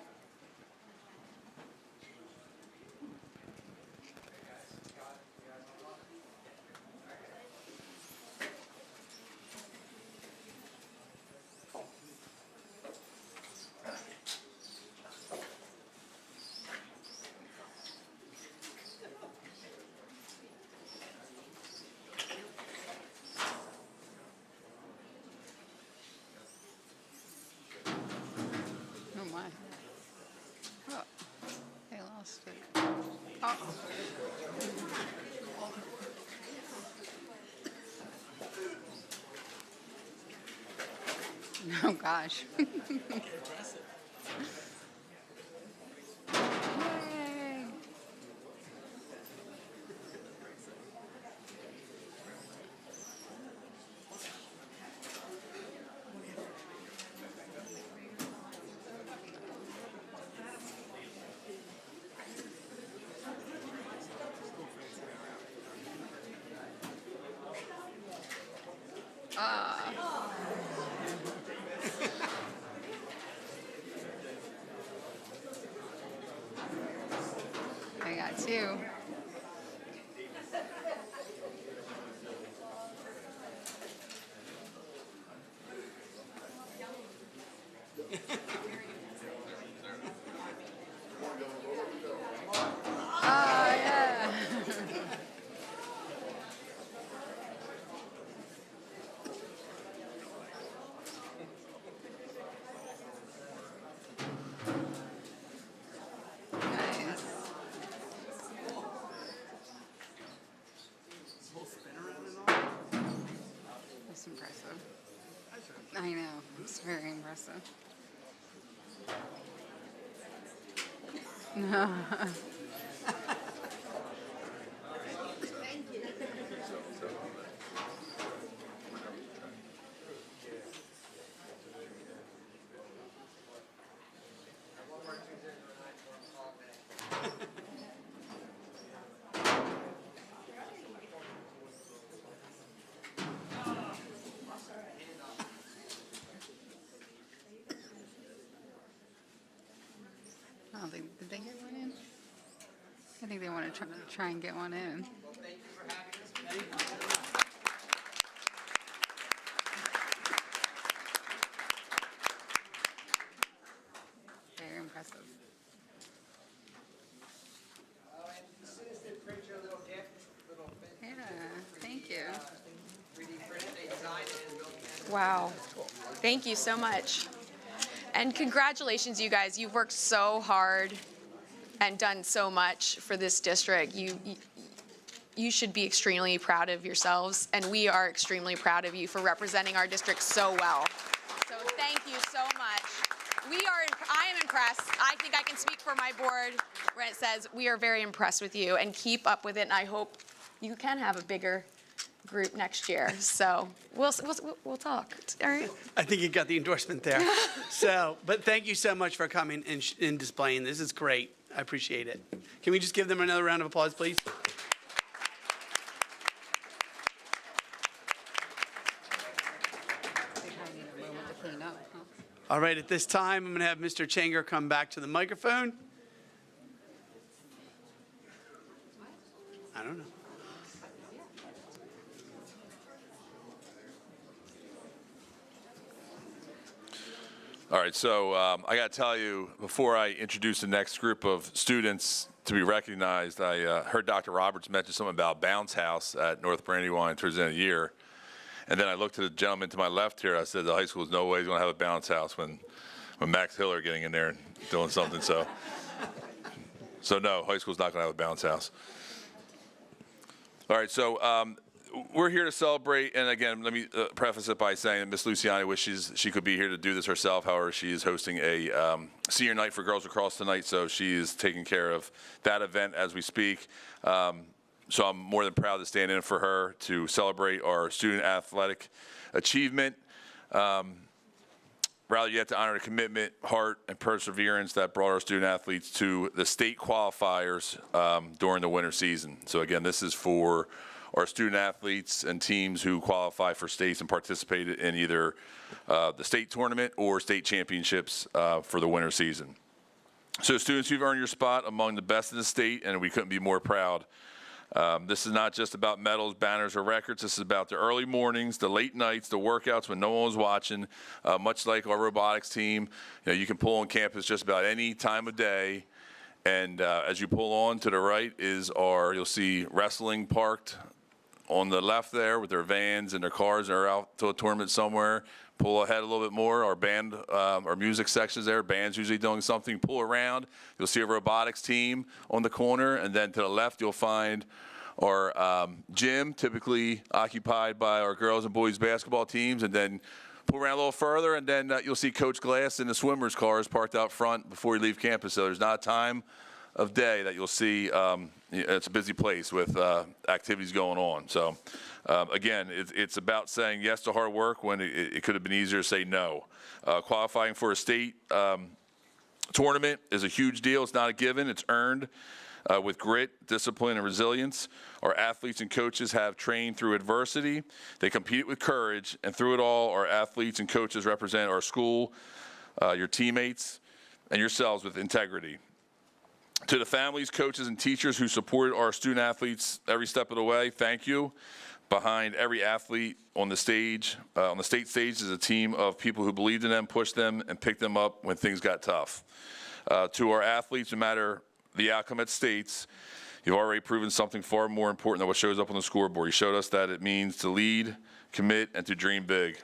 Oh my. Oh, they lost it. Uh-oh. Oh gosh. Yay. I got two. Oh, yeah. Nice. That's impressive. I know. It's very impressive. No. Oh, did they get one in? I think they want to try and get one in. Very impressive. Yeah, thank you. Wow. Thank you so much. And congratulations, you guys. You've worked so hard and done so much for this district. You should be extremely proud of yourselves, and we are extremely proud of you for representing our district so well. So thank you so much. I am impressed. I think I can speak for my board when it says we are very impressed with you, and keep up with it, and I hope you can have a bigger group next year. So we'll talk. All right. I think you got the endorsement there. But thank you so much for coming and displaying this. It's great. I appreciate it. Can we just give them another round of applause, please? All right, at this time, I'm going to have Mr. Changer come back to the microphone. I don't know. All right, so I got to tell you, before I introduce the next group of students to be recognized, I heard Dr. Roberts mention something about Bounce House at North Brandywine towards the end of the year. And then I looked at the gentleman to my left here. I said, the high school is no way he's going to have a bounce house when Max Hiller getting in there and doing something. So no, high school's not going to have a bounce house. All right, so we're here to celebrate. And again, let me preface it by saying that Miss Luciani wishes she could be here to do this herself. However, she is hosting a senior night for girls lacrosse tonight, so she is taking care of that event as we speak. So I'm more than proud to stand in for her to celebrate our student athletic achievement. Rather yet to honor the commitment, heart, and perseverance that brought our student athletes to the state qualifiers during the winter season. So again, this is for our student athletes and teams who qualify for states and participated in either the state tournament or state championships for the winter season. So students, you've earned your spot among the best in the state, and we couldn't be more proud. This is not just about medals, banners, or records. This is about the early mornings, the late nights, the workouts when no one was watching. Much like our robotics team, you can pull on campus just about any time of day. And as you pull on to the right is you'll see wrestling parked on the left there with their vans and their cars. They're out to a tournament somewhere. Pull ahead a little bit more. Our band, our music section's there. Band's usually doing something. Pull around. You'll see a robotics team on the corner. And then to the left, you'll find our gym, typically occupied by our girls and boys basketball teams. And then pull around a little further, and then you'll see Coach Glass in the swimmer's cars parked out front before you leave campus. So there's not a time of day that you'll see. It's a busy place with activities going on. So again, it's about saying yes to hard work when it could have been easier to say no. Qualifying for a state tournament is a huge deal. It's not a given. It's earned with grit, discipline, and resilience. Our athletes and coaches have trained through adversity. They compete with courage, and through it all, our athletes and coaches represent our school, your teammates, and yourselves with integrity. To the families, coaches, and teachers who supported our student athletes every step of the way, thank you. Behind every athlete on the stage, on the state stage, is a team of people who believed in them, pushed them, and picked them up when things got tough. To our athletes, no matter the outcome at states, you've already proven something far more important than what shows up on the scoreboard. You showed us that it means to lead, commit, and to dream big.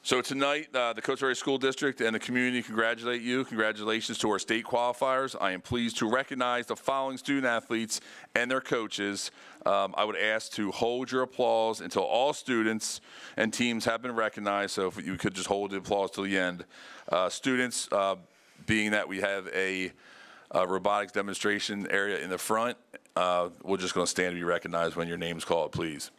So tonight, the Coatesville Area School District and the community congratulate you. Congratulations to our state qualifiers. I am pleased to recognize the following student athletes and their coaches. I would ask to hold your applause until all students and teams have been recognized. So if you could just hold the applause till the end. Students, being that we have a robotics demonstration area in the front, we're just going to stand to be recognized when your name is called, please.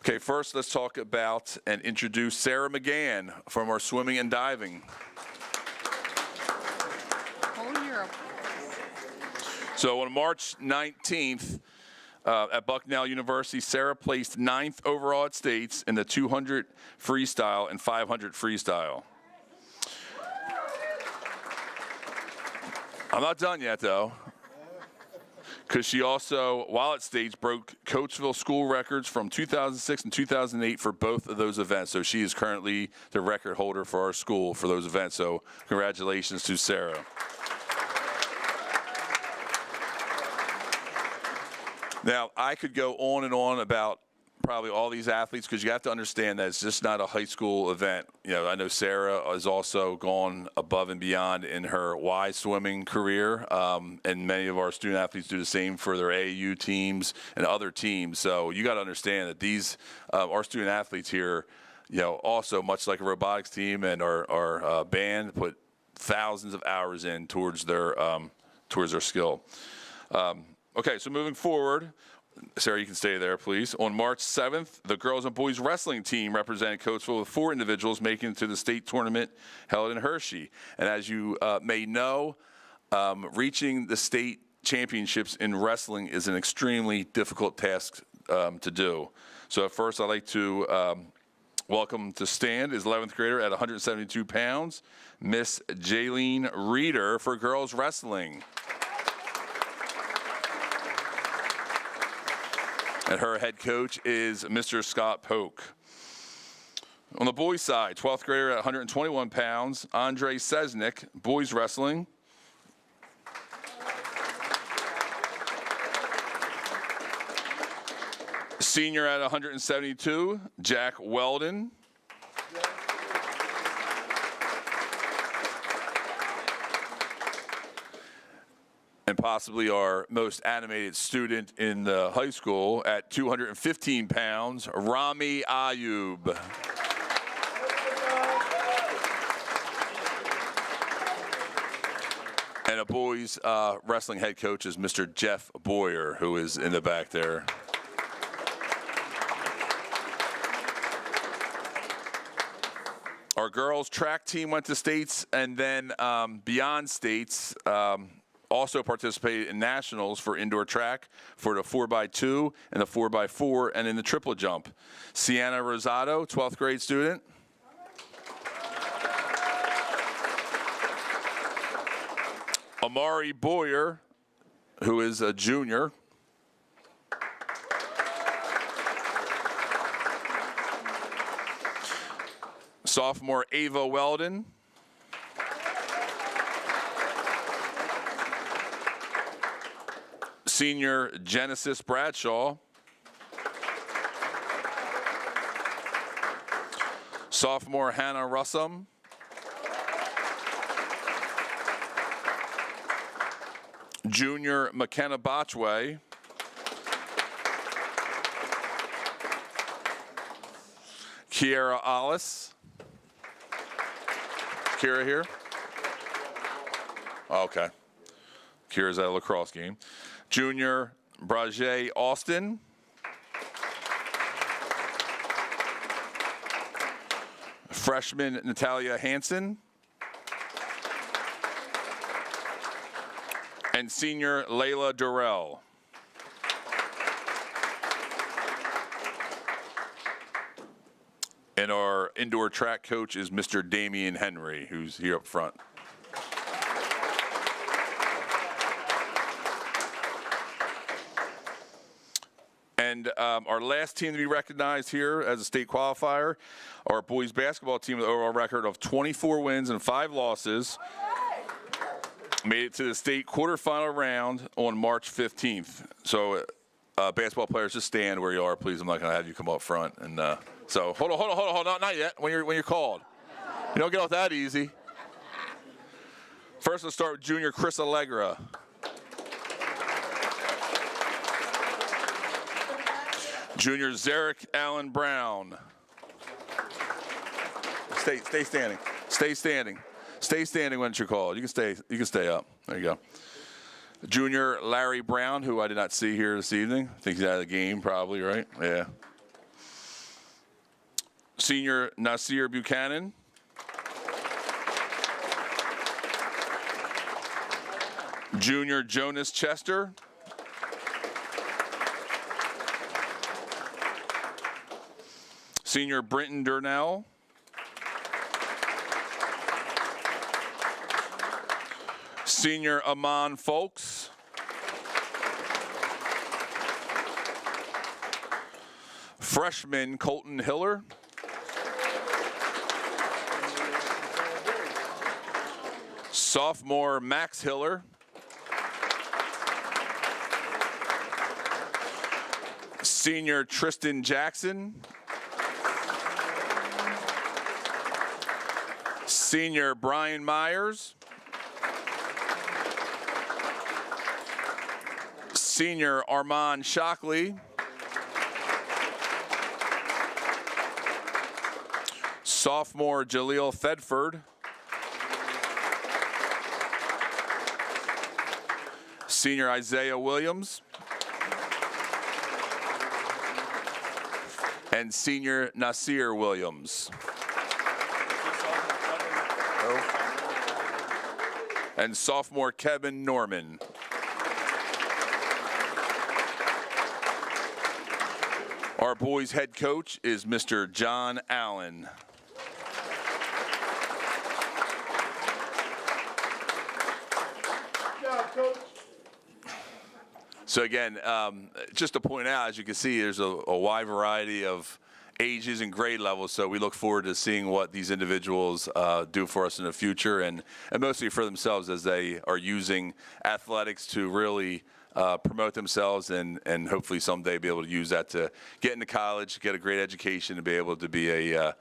Okay, first let's talk about and introduce Sarah McGann from our swimming and diving. So on March 19th at Bucknell University, Sarah placed 9th overall at states in the 200 freestyle and 500 freestyle. I'm not done yet, though, because she also, while at states, broke Coatesville school records from 2006 and 2008 for both of those events. So she is currently the record holder for our school for those events. So congratulations to Sarah. Now, I could go on and on about probably all these athletes, because you have to understand that it's just not a high school event. You know, I know Sarah has also gone above and beyond in her Y swimming career, and many of our student athletes do the same for their AAU teams and other teams. So you got to understand that these our student athletes here, you know, also much like a robotics team and our band, put thousands of hours in towards their skill. Okay, so moving forward. Sarah, you can stay there, please. On March 7th, the girls and boys wrestling team represented Coatesville with 4 individuals making it to the state tournament held in Hershey. And as you may know, reaching the state championships in wrestling is an extremely difficult task to do. So at first, I'd like to welcome to stand is 11th grader at 172 pounds, Miss Jaylene Reeder for girls wrestling. And her head coach is Mr. Scott Polk. On the boys' side, 12th grader at 121 pounds, Andre Sesnick, boys wrestling. Senior at 172, Jack Weldon. And possibly our most animated student in the high school at 215 pounds, Rami Ayub. And a boys wrestling head coach is Mr. Jeff Boyer, who is in the back there. Our girls track team went to states, and then beyond states, also participated in nationals for indoor track for the 4x2 and the 4x4 and in the triple jump. Sienna Rosado, 12th grade student. Amari Boyer, who is a junior. Sophomore Ava Weldon. Senior Genesis Bradshaw. Sophomore Hannah Russum. Junior McKenna Botchway. Kiara Alice. Kira here? Oh, okay. Kira's at a lacrosse game. Junior Brajay Austin. Freshman Natalia Hansen. And senior Layla Durrell. And our indoor track coach is Mr. Damian Henry, who's here up front. And our last team to be recognized here as a state qualifier, our boys basketball team with an overall record of 24 wins and 5 losses, made it to the state quarterfinal round on March 15th. So basketball players, just stand where you are, please. I'm not going to have you come up front. And so hold on, not yet. When you're called, you don't get off that easy. First, let's start with junior Chris Allegra. Junior Zarek Allen Brown. Stay standing. Stay standing. Stay standing when you're called. You can stay up. There you go. Junior Larry Brown, who I did not see here this evening. I think he's out of the game probably, right? Yeah. Senior Nasir Buchanan. Junior Jonas Chester. Senior Brenton Durnell. Senior Amon Folks. Freshman Colton Hiller. Sophomore Max Hiller. Senior Tristan Jackson. Senior Brian Myers. Senior Armand Shockley. Sophomore Jaleel Thedford. Senior Isaiah Williams. And Senior Nasir Williams. And sophomore Kevin Norman. Our boys' head coach is Mr. John Allen. So again, just to point out, as you can see, there's a wide variety of ages and grade levels, so we look forward to seeing what these individuals do for us in the future, and mostly for themselves as they are using athletics to really promote themselves and hopefully someday be able to use that to get into college, get a great education, and be able to be a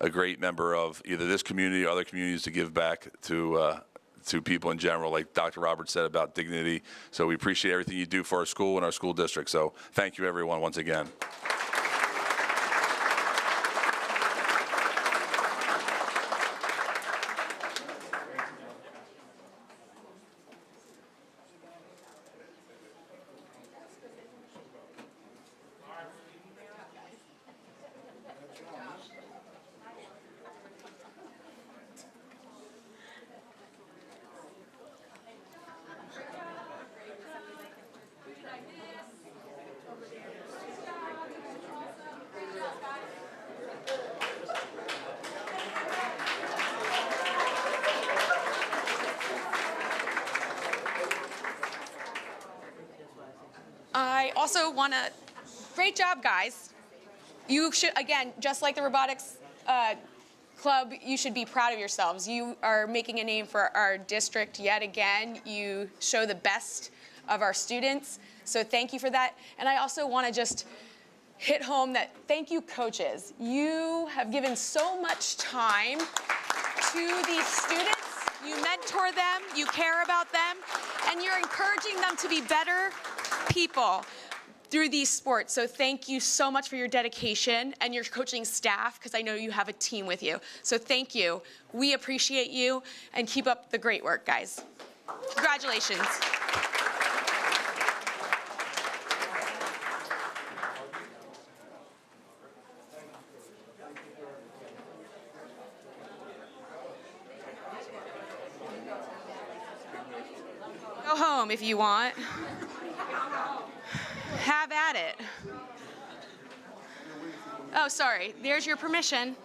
great member of either this community or other communities to give back to people in general, like Dr. Roberts said about dignity. So we appreciate everything you do for our school and our school district. So thank you, everyone, once again. I also want to, great job, guys. You should, again, just like the robotics club, you should be proud of yourselves. You are making a name for our district yet again. You show the best of our students, so thank you for that. And I also want to just hit home that thank you, coaches. You have given so much time to these students. You mentor them, you care about them, and you're encouraging them to be better people through these sports. So thank you so much for your dedication and your coaching staff, because I know you have a team with you. So thank you. We appreciate you, and keep up the great work, guys. Congratulations. Go home if you want. Have at it. Oh, sorry. There's your permission.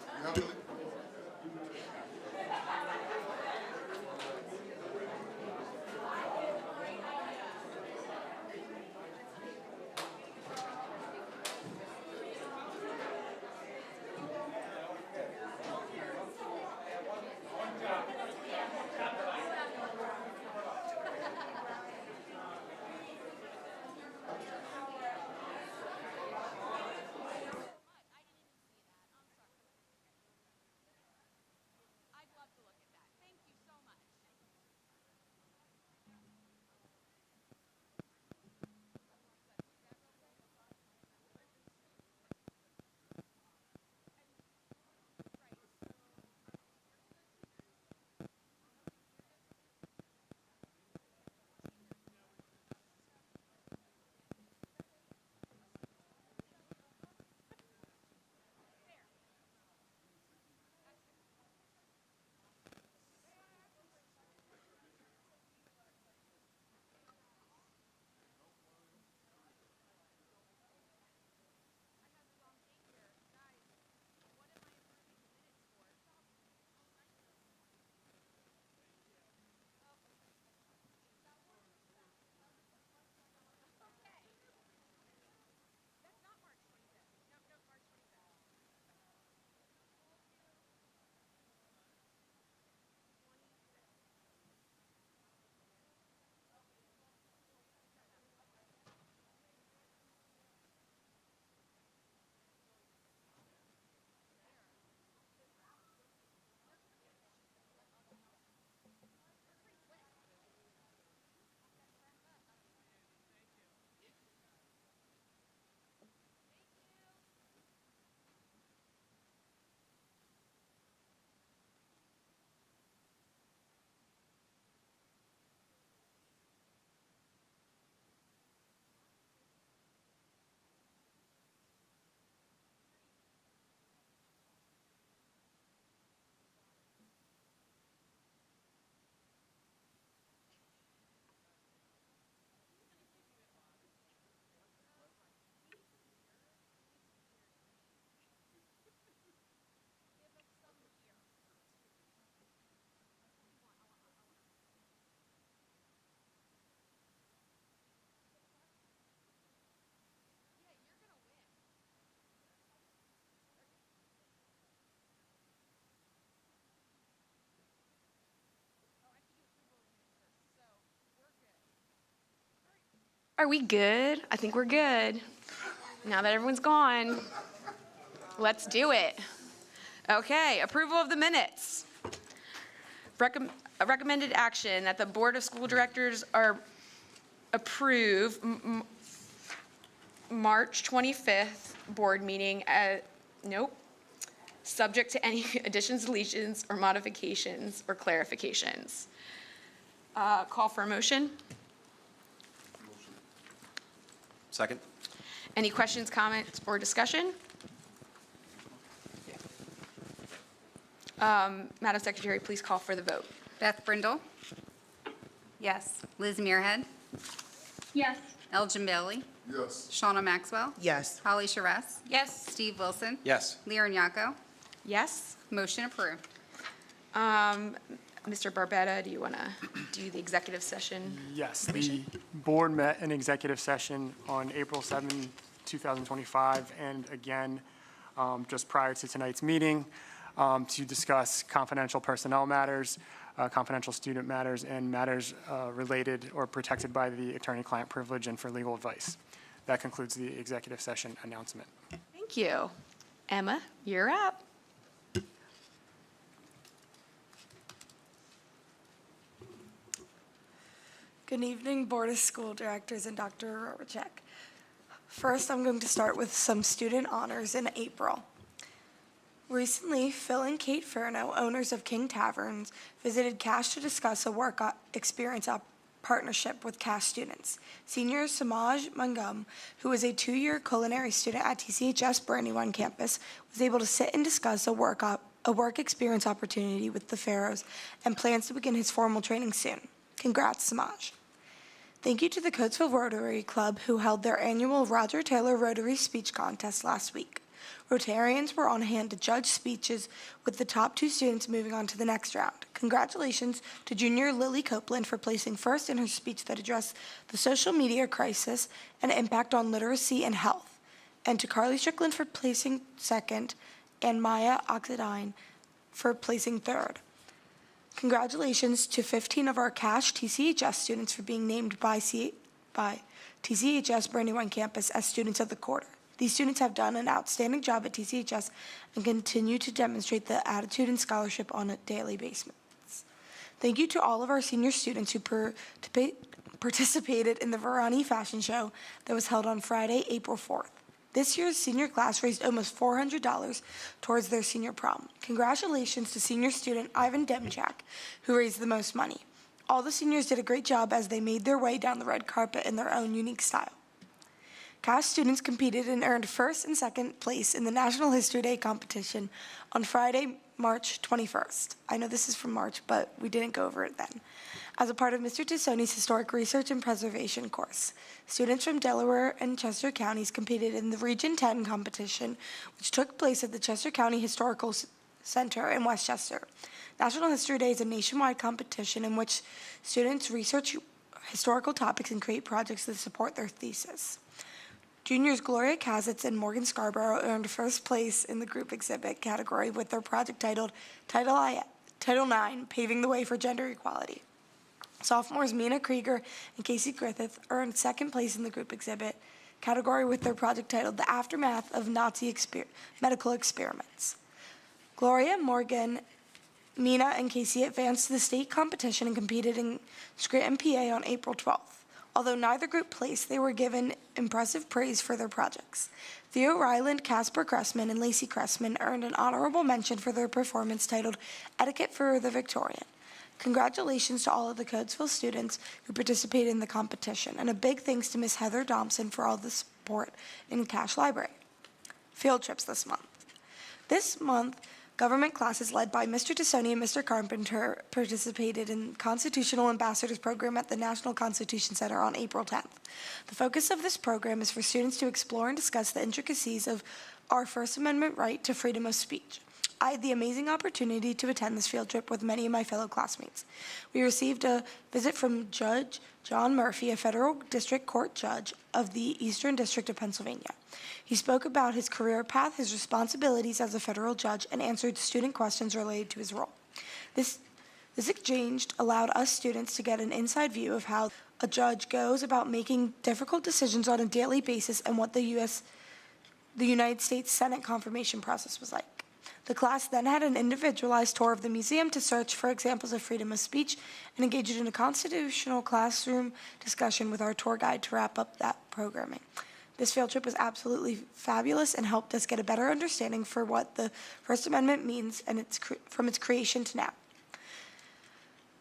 Are we good? I think we're good. Now that everyone's gone, let's do it. Okay, approval of the minutes. Recommended action that the Board of School Directors approve March 25th board meeting subject to any additions, deletions, or modifications or clarifications. Call for a motion. Second. Any questions, comments, or discussion? Madam Secretary, please call for the vote. Beth Brindle, Yes. Liz Muirhead, Yes. Elgin Bailey, Yes. Shauna Maxwell, Yes. Holly Charest, Yes. Steve Wilson, Yes. Lear Nyako. Yes. Motion approved. Mr. Barbetta, do you want to do the executive session? Yes, the board met in executive session on April 7, 2025, and again, just prior to tonight's meeting, to discuss confidential personnel matters, confidential student matters, and matters related or protected by the attorney-client privilege and for legal advice. That concludes the executive session announcement. Thank you. Emma, you're up. Good evening, Board of School Directors and Dr. Roberchek. First, I'm going to start with some student honors in April. Recently, Phil and Kate Furno, owners of King Taverns, visited Cash to discuss a work experience partnership with Cash students. Senior Samaj Mangum, who is a 2-year culinary student at TCHS Brandywine campus, was able to sit and discuss a work experience opportunity with the Pharaohs and plans to begin his formal training soon. Congrats, Samaj. Thank you to the Coatesville Rotary Club, who held their annual Roger Taylor Rotary Speech Contest last week. Rotarians were on hand to judge speeches, with the top 2 students moving on to the next round. Congratulations to junior Lily Copeland for placing first in her speech that addressed the social media crisis and impact on literacy and health, and to Carly Strickland for placing second, and Maya Oxidine for placing third. Congratulations to 15 of our Cash TCHS students for being named by TCHS Brandywine campus as Students of the Quarter. These students have done an outstanding job at TCHS and continue to demonstrate the attitude and scholarship on a daily basis. Thank you to all of our senior students who participated in the Verani Fashion Show that was held on Friday, April 4th. This year's senior class raised almost $400 towards their senior prom. Congratulations to senior student Ivan Demchak, who raised the most money. All the seniors did a great job as they made their way down the red carpet in their own unique style. Cash students competed and earned first and second place in the National History Day competition on Friday, March 21st. I know this is from March, but we didn't go over it then. As a part of Mr. Tassoni's Historic Research and Preservation course, students from Delaware and Chester counties competed in the Region 10 competition, which took place at the Chester County Historical Center in Westchester. National History Day is a nationwide competition in which students research historical topics and create projects that support their thesis. Juniors Gloria Kazitz and Morgan Scarborough earned first place in the group exhibit category with their project titled Title IX, Paving the Way for Gender Equality. Sophomores Mina Krieger and Casey Griffith earned second place in the group exhibit category with their project titled The Aftermath of Nazi Medical Experiments. Gloria, Morgan, Mina, and Casey advanced to the state competition and competed in Scranton, PA on April 12th. Although neither group placed, they were given impressive praise for their projects. Theo Ryland, Casper Cressman, and Lacey Cressman earned an honorable mention for their performance titled Etiquette for the Victorian. Congratulations to all of the Coatesville students who participated in the competition, and a big thanks to Miss Heather Thompson for all the support in Cash Library. Field trips this month. This month, government classes led by Mr. Tassoni and Mr. Carpenter participated in Constitutional Ambassadors Program at the National Constitution Center on April 10th. The focus of this program is for students to explore and discuss the intricacies of our First Amendment right to freedom of speech. I had the amazing opportunity to attend this field trip with many of my fellow classmates. We received a visit from Judge John Murphy, a federal district court judge of the Eastern District of Pennsylvania. He spoke about his career path, his responsibilities as a federal judge, and answered student questions related to his role. This exchange allowed us students to get an inside view of how a judge goes about making difficult decisions on a daily basis and what the United States Senate confirmation process was like. The class then had an individualized tour of the museum to search for examples of freedom of speech and engaged in a constitutional classroom discussion with our tour guide to wrap up that programming. This field trip was absolutely fabulous and helped us get a better understanding for what the First Amendment means and from its creation to now.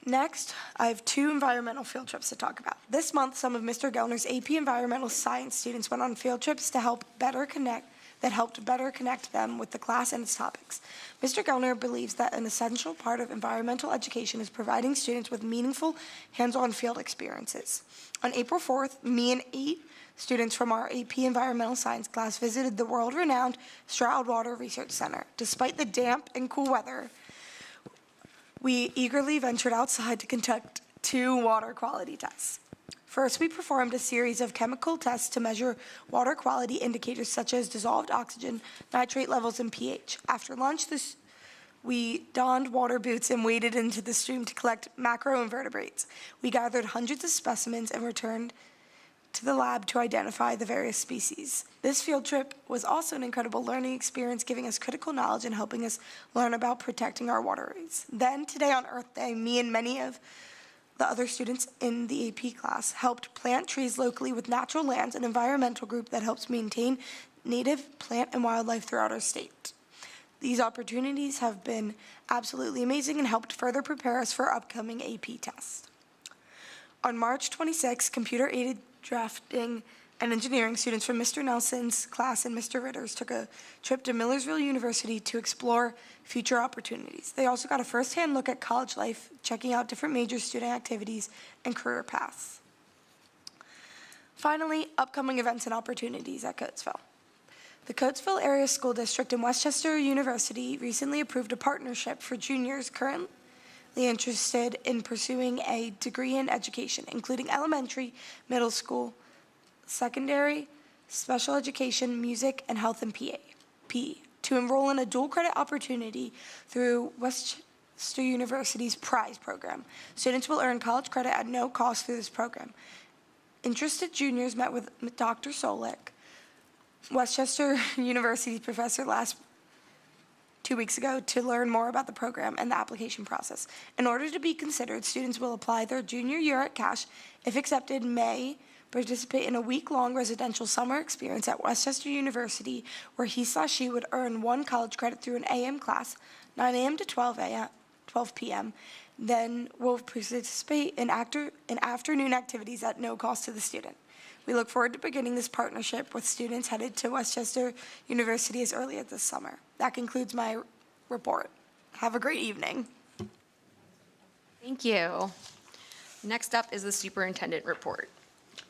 Next, I have 2 environmental field trips to talk about. This month, some of Mr. Gellner's AP Environmental Science students went on field trips to helped better connect them with the class and its topics. Mr. Gellner believes that an essential part of environmental education is providing students with meaningful hands-on field experiences. On April 4th, me and 8 students from our AP Environmental Science class visited the world-renowned Stroud Water Research Center. Despite the damp and cool weather, we eagerly ventured outside to conduct 2 water quality tests. First, we performed a series of chemical tests to measure water quality indicators such as dissolved oxygen, nitrate levels, and pH. After lunch, we donned water boots and waded into the stream to collect macroinvertebrates. We gathered hundreds of specimens and returned to the lab to identify the various species. This field trip was also an incredible learning experience, giving us critical knowledge and helping us learn about protecting our waterways. Then, today on Earth Day, me and many of the other students in the AP class helped plant trees locally with Natural Lands, an environmental group that helps maintain native plant and wildlife throughout our state. These opportunities have been absolutely amazing and helped further prepare us for our upcoming AP test. On March 26, computer-aided drafting and engineering students from Mr. Nelson's class and Mr. Ritter's took a trip to Millersville University to explore future opportunities. They also got a first-hand look at college life, checking out different major student activities and career paths. Finally, upcoming events and opportunities at Coatesville. The Coatesville Area School District and Westchester University recently approved a partnership for juniors currently interested in pursuing a degree in education, including elementary, middle school, secondary, special education, music, and health and PE, to enroll in a dual credit opportunity through Westchester University's PRIZE program. Students will earn college credit at no cost through this program. Interested juniors met with Dr. Solik, Westchester University's professor, 2 weeks ago to learn more about the program and the application process. In order to be considered, students will apply their junior year at cash. If accepted, may participate in a week-long residential summer experience at Westchester University where he/she would earn 1 college credit through an AM class, 9 a.m. to 12 p.m., then will participate in afternoon activities at no cost to the student. We look forward to beginning this partnership with students headed to Westchester University as early as this summer. That concludes my report. Have a great evening. Thank you. Next up is the superintendent report.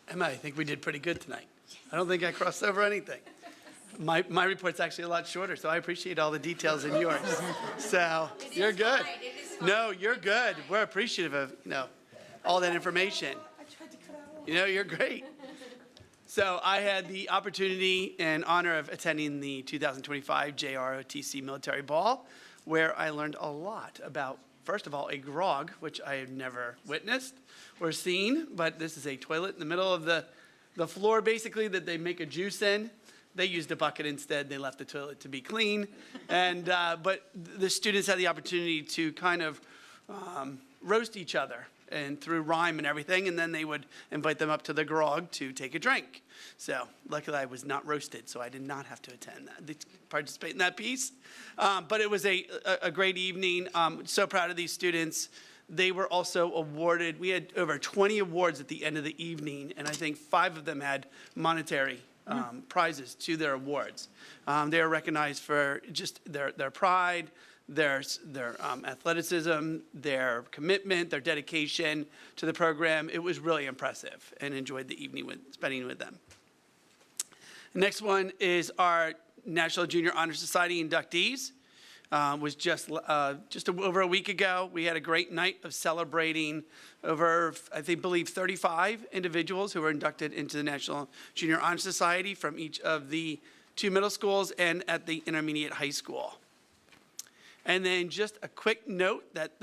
Emma, I think we did pretty good tonight. I don't think I crossed over anything. My report's actually a lot shorter, so I appreciate all the details in yours. So you're good. No, you're good. We're appreciative of, all that information. You're great. So I had the opportunity and honor of attending the 2025 JROTC Military Ball, where I learned a lot about, first of all, a grog, which I have never witnessed or seen, but this is a toilet in the middle of the floor, basically, that they make a juice in. They used a bucket instead. They left the toilet to be clean. And but the students had the opportunity to kind of roast each other and through rhyme and everything, and then they would invite them up to the grog to take a drink. So luckily I was not roasted, so I did not have to participate in that piece. But it was a great evening. So proud of these students. They were also awarded, we had over 20 awards at the end of the evening, and I think 5 of them had monetary prizes to their awards. They are recognized for just their pride, their athleticism, their commitment, their dedication to the program. It was really impressive, and enjoyed the evening spending with them. The next one is our National Junior Honor Society inductees. Was just over a week ago. We had a great night of celebrating over, I believe 35 individuals who were inducted into the National Junior Honor Society from each of the 2 middle schools and at the intermediate high school. And then just a quick note that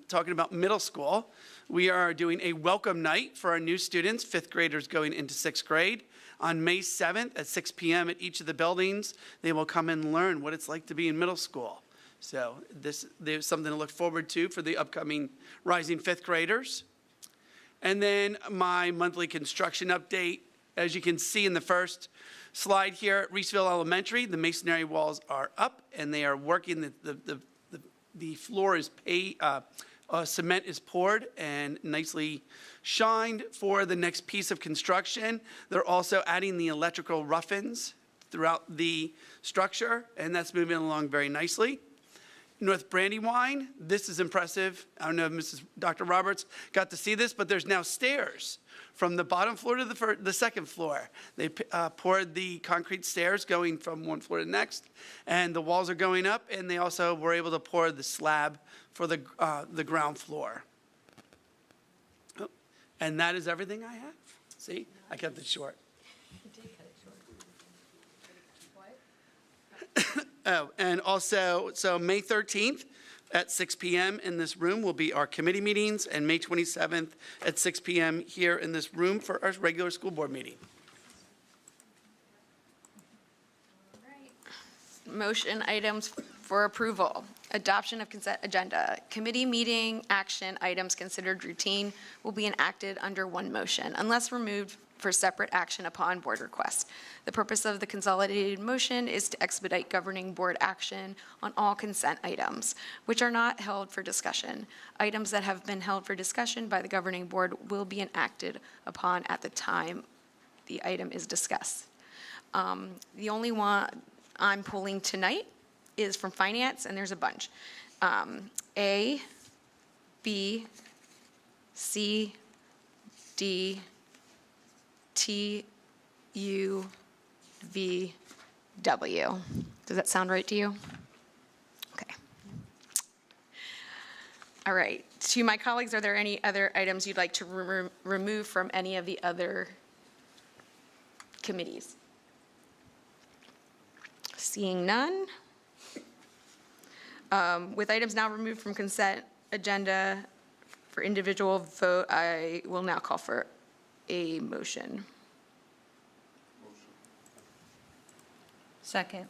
talking about middle school, we are doing a welcome night for our new students, 5th graders going into 6th grade. On May 7th at 6 p.m. at each of the buildings, they will come and learn what it's like to be in middle school. So there's something to look forward to for the upcoming rising 5th graders. And then my monthly construction update. As you can see in the first slide here at Reeseville Elementary, the masonry walls are up and they are working. The floor is cement is poured and nicely shined for the next piece of construction. They're also adding the electrical rough-ins throughout the structure, and that's moving along very nicely. North Brandywine, this is impressive. I don't know if Dr. Roberts got to see this, but there's now stairs from the bottom floor to the second floor. They poured the concrete stairs going from one floor to the next, and the walls are going up, and they also were able to pour the slab for the ground floor. Oh, and that is everything I have. See, I kept it short. Oh, and also, so May 13th at 6 p.m. in this room will be our committee meetings, and May 27th at 6 p.m. here in this room for our regular school board meeting. Motion items for approval. Adoption of consent agenda. Committee meeting action items considered routine will be enacted under one motion unless removed for separate action upon board request. The purpose of the consolidated motion is to expedite governing board action on all consent items, which are not held for discussion. Items that have been held for discussion by the governing board will be enacted upon at the time the item is discussed. The only one I'm pulling tonight is from finance, and there's a bunch. A, B, C, D, T, U, V, W. Does that sound right to you? Okay. All right. To my colleagues, are there any other items you'd like to remove from any of the other committees? Seeing none. With items now removed from consent agenda for individual vote, I will now call for a motion. Second.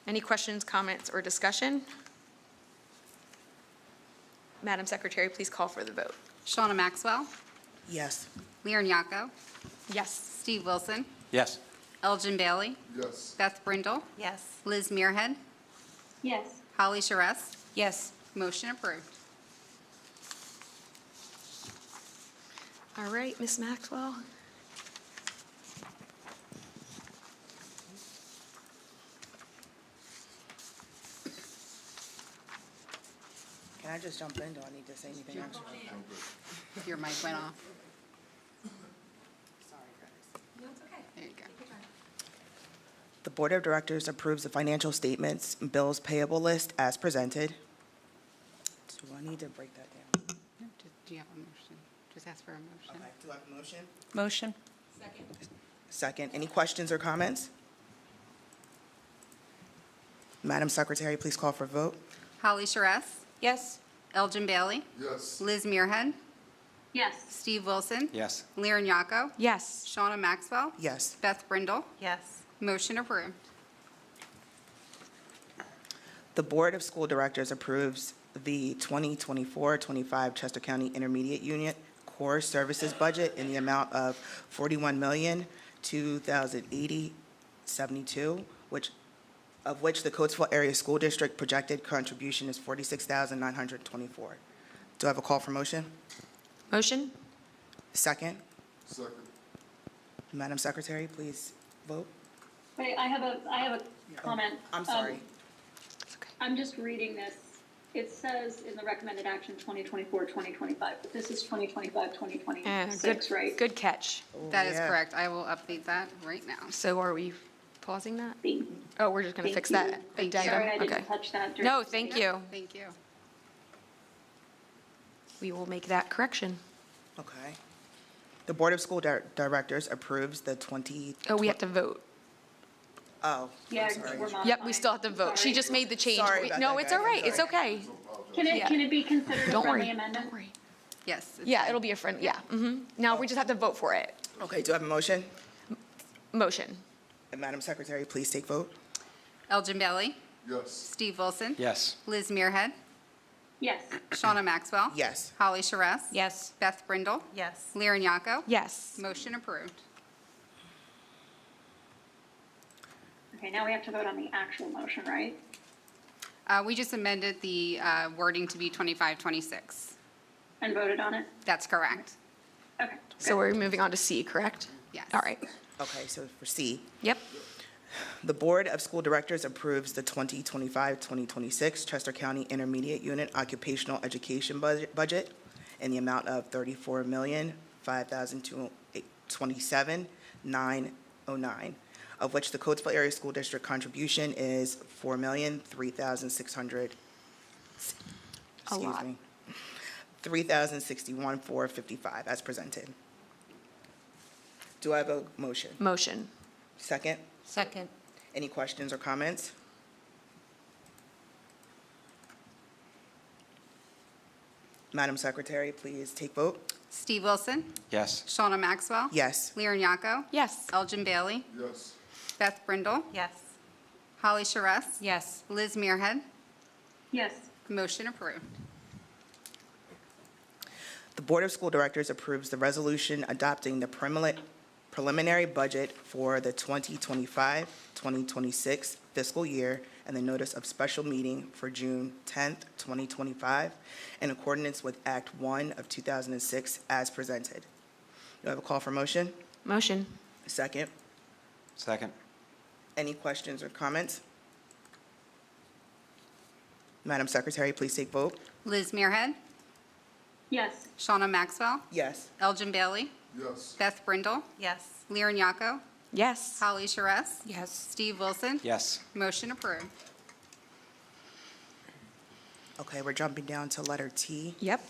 Any questions, comments, or discussion? Madam Secretary, please call for the vote. Shauna Maxwell, Yes. Lear Nyako, Yes. Steve Wilson, Yes. Elgin Bailey, Yes. Beth Brindle, Yes. Liz Muirhead, Yes. Holly Charest. Yes. Motion approved. All right, Ms. Maxwell. Can I just jump in? Do I need to say anything extra? Your mic went off. Sorry, guys. There you go. The Board of Directors approves the financial statements and bills payable list as presented. Do I need to break that down? Do you have a motion? Just ask for a motion. Okay, do I have a motion? Motion. Second, any questions or comments? Madam Secretary, please call for a vote. Holly Charest, Yes. Elgin Bailey, Yes. Liz Muirhead, Yes. Steve Wilson, Yes. Lear Nyako, Yes. Shauna Maxwell, Yes. Beth Brindle. Yes. Motion approved. The Board of School Directors approves the 2024-25 Chester County Intermediate Unit Core Services Budget in the amount of $41,002,080.72, of which the Coatesville Area School District projected contribution is $46,924. Do I have a call for motion? Motion? Second. Second. Madam Secretary, please vote. Wait, I have a comment. I'm sorry. I'm just reading this. It says in the recommended action 2024-2025, but this is 2025-2026, right? Good catch. That is yeah. correct. I will update that right now. So are we pausing that? Thank- Oh, we're just going to thank fix you. that Thank you. addendum? Sorry, I Okay. didn't touch that. during No, the thank meeting. you. Thank you. We will make that correction. Okay. The Board of School Directors approves the 20. Oh, we have to vote. Oh, Yeah, I'm sorry. we're Yep, we still have to vote. She just made the change. Sorry about No, that, it's guys. all right. I'm It's sorry. okay. Yeah. Can it be considered a Don't friendly worry. amendment? Don't worry. Yes. Yeah, it'll be a friend, yeah. Now we just have to vote for it. Okay, do I have a motion? Motion. Madam Secretary, please take vote. Elgin Bailey, Yes. Steve Wilson. Yes. Liz Muirhead, Yes. Shauna Maxwell. Yes. Holly Charess. Yes. Beth Brindle. Yes. Lyra Nyako. Yes. Motion approved. Okay, now we have to vote on the actual motion, right? We just amended the wording to be 25-26. And voted on it? That's correct. Okay. So we're moving on to C, correct? Yes. All right. Okay, so for C, Yep. the Board of School Directors approves the 2025-2026 Chester County Intermediate Unit Occupational Education budget in the amount of $34,527,909, of which the Coatesville Area School District contribution is $4,003,600. A lot. $3,061,455 as presented. Do I have a motion? Motion. Second? Second. Any questions or comments? Madam Secretary, please take vote. Steve Wilson, Yes. Shauna Maxwell. Yes. Lyra Nyako. Yes. Elgin Bailey, Yes. Beth Brindle. Yes. Holly Charess. Yes. Liz Muirhead. Yes. Motion approved. The Board of School Directors approves the resolution adopting the preliminary budget for the 2025-2026 fiscal year and the notice of special meeting for June 10th, 2025, in accordance with Act 1 of 2006 as presented. Do I have a call for motion? Motion. Second. Second. Any questions or comments? Madam Secretary, please take vote. Liz Muirhead, Yes. Shauna Maxwell, Yes. Elgin Bailey, Yes. Beth Brindle, Yes. Lyra Nyako, Yes. Holly Charess. Yes. Steve Wilson. Yes. Motion approved. Okay, we're jumping down to letter T. Yep.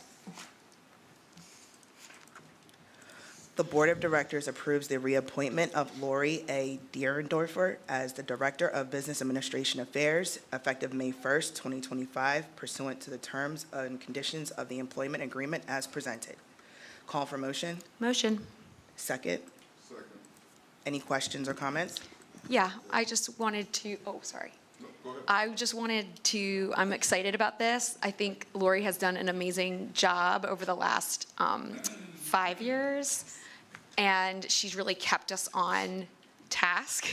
The Board of Directors approves the reappointment of Lori A. Dierendorfer as the Director of Business Administration Affairs effective May 1st, 2025, pursuant to the terms and conditions of the employment agreement as presented. Call for motion. Motion. Second. Second. Any questions or comments? Yeah, I just wanted to, oh, sorry. No, go ahead. I just wanted to, I'm excited about this. I think Lori has done an amazing job over the last 5 years, and she's really kept us on task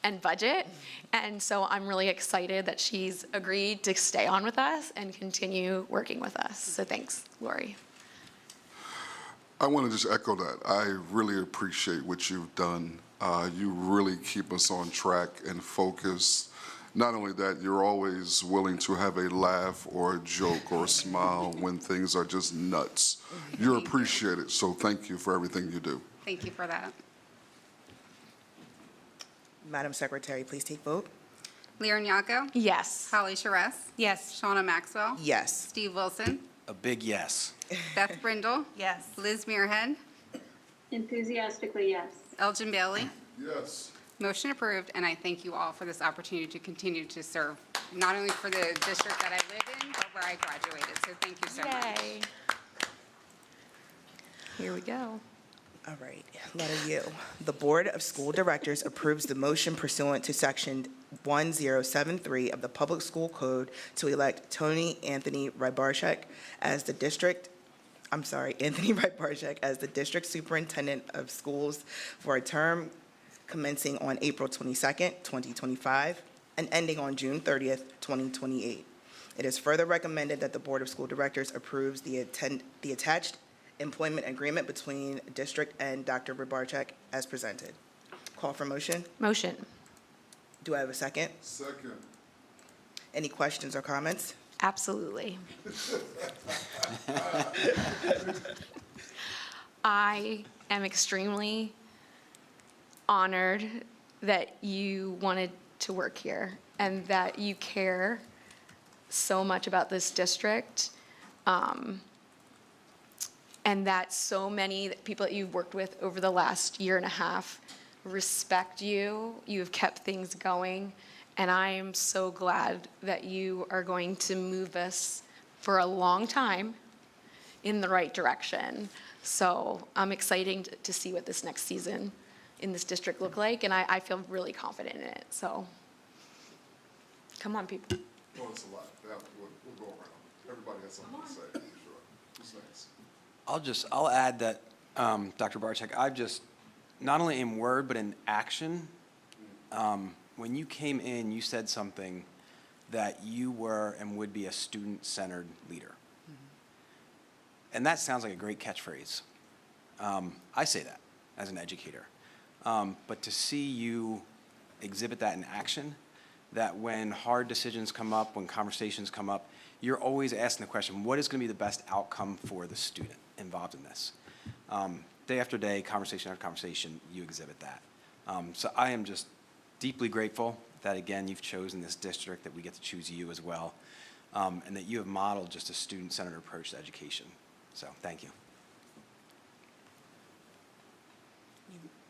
and budget. And so I'm really excited that she's agreed to stay on with us and continue working with us. So thanks, Lori. I want to just echo that. I really appreciate what you've done. You really keep us on track and focused. Not only that, you're always willing to have a laugh or a joke or a smile when things are just nuts. You're appreciated, so thank you for everything you do. Thank you for that. Madam Secretary, please take vote. Lyra Nyako, Yes. Holly Charess, Yes. Shauna Maxwell, Yes. Steve Wilson, A big yes. Beth Brindle, Yes. Liz Muirhead, Enthusiastically, yes. Elgin Bailey. Yes. Motion approved, and I thank you all for this opportunity to continue to serve, not only for the district that I live in, but where I graduated. So thank you so much. Yay. Here we go. All right, letter U. The Board of School Directors approves the motion pursuant to Section 1073 of the Public School Code to elect Anthony Rybarczyk as the district superintendent of schools for a term commencing on April 22nd, 2025, and ending on June 30th, 2028. It is further recommended that the Board of School Directors approves the attached employment agreement between district and Dr. Rybarczyk as presented. Call for motion. Motion. Do I have a second? Second. Any questions or comments? Absolutely. I am extremely honored that you wanted to work here and that you care so much about this district, and that so many people that you've worked with over the last year and a half respect you. You have kept things going, and I am so glad that you are going to move us for a long time in the right direction. So I'm excited to see what this next season in this district look like, and I feel really confident in it. So come on, people. Well, it's a lot. We'll go around. Everybody has something to say. Sure. Who's next? I'll add that, Dr. Barczyk, I've just, not only in word, but in action, when you came in, you said something that you were and would be a student-centered leader. And that sounds like a great catchphrase. I say that as an educator. But to see you exhibit that in action, that when hard decisions come up, when conversations come up, you're always asking the question, what is going to be the best outcome for the student involved in this? Day after day, conversation after conversation, you exhibit that. So I am just deeply grateful that, again, you've chosen this district, that we get to choose you as well, and that you have modeled just a student-centered approach to education. So thank you.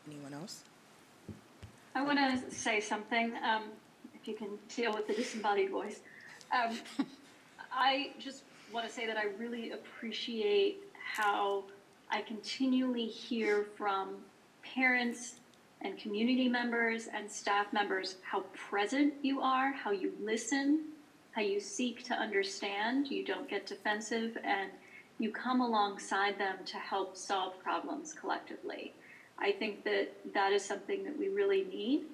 Anyone else? I want to say something, if you can deal with the disembodied voice. I just want to say that I really appreciate how I continually hear from parents and community members and staff members how present you are, how you listen, how you seek to understand, you don't get defensive, and you come alongside them to help solve problems collectively. I think that that is something that we really need.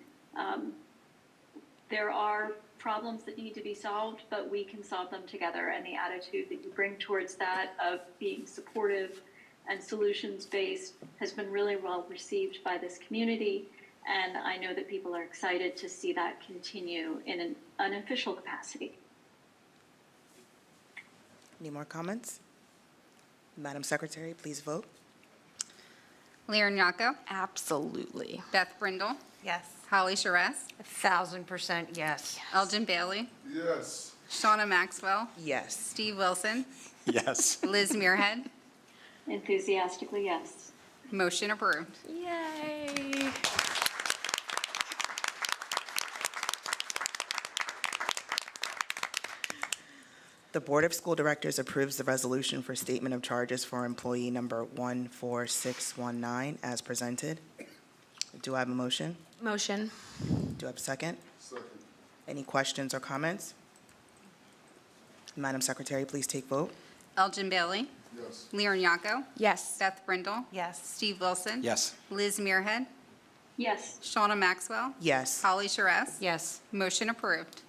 There are problems that need to be solved, but we can solve them together, and the attitude that you bring towards that of being supportive and solutions-based has been really well received by this community, and I know that people are excited to see that continue in an unofficial capacity. Any more comments? Madam Secretary, please vote. Lear Nyako, Absolutely. Beth Brindle, Yes. Holly Charest, 1,000% yes. Elgin Bailey, Yes. Shauna Maxwell, Yes. Steve Wilson, Yes. Liz Muirhead. Enthusiastically, yes. Motion approved. Yay. The Board of School Directors approves the resolution for statement of charges for employee number 14619 as presented. Do I have a motion? Motion. Do I have a second? Second. Any questions or comments? Madam Secretary, please take vote. Elgin Bailey, Yes. Lear Nyako, Yes. Beth Brindle, Yes. Steve Wilson. Yes. Liz Muirhead, Yes. Shauna Maxwell, Yes. Holly Charest. Yes. Motion approved.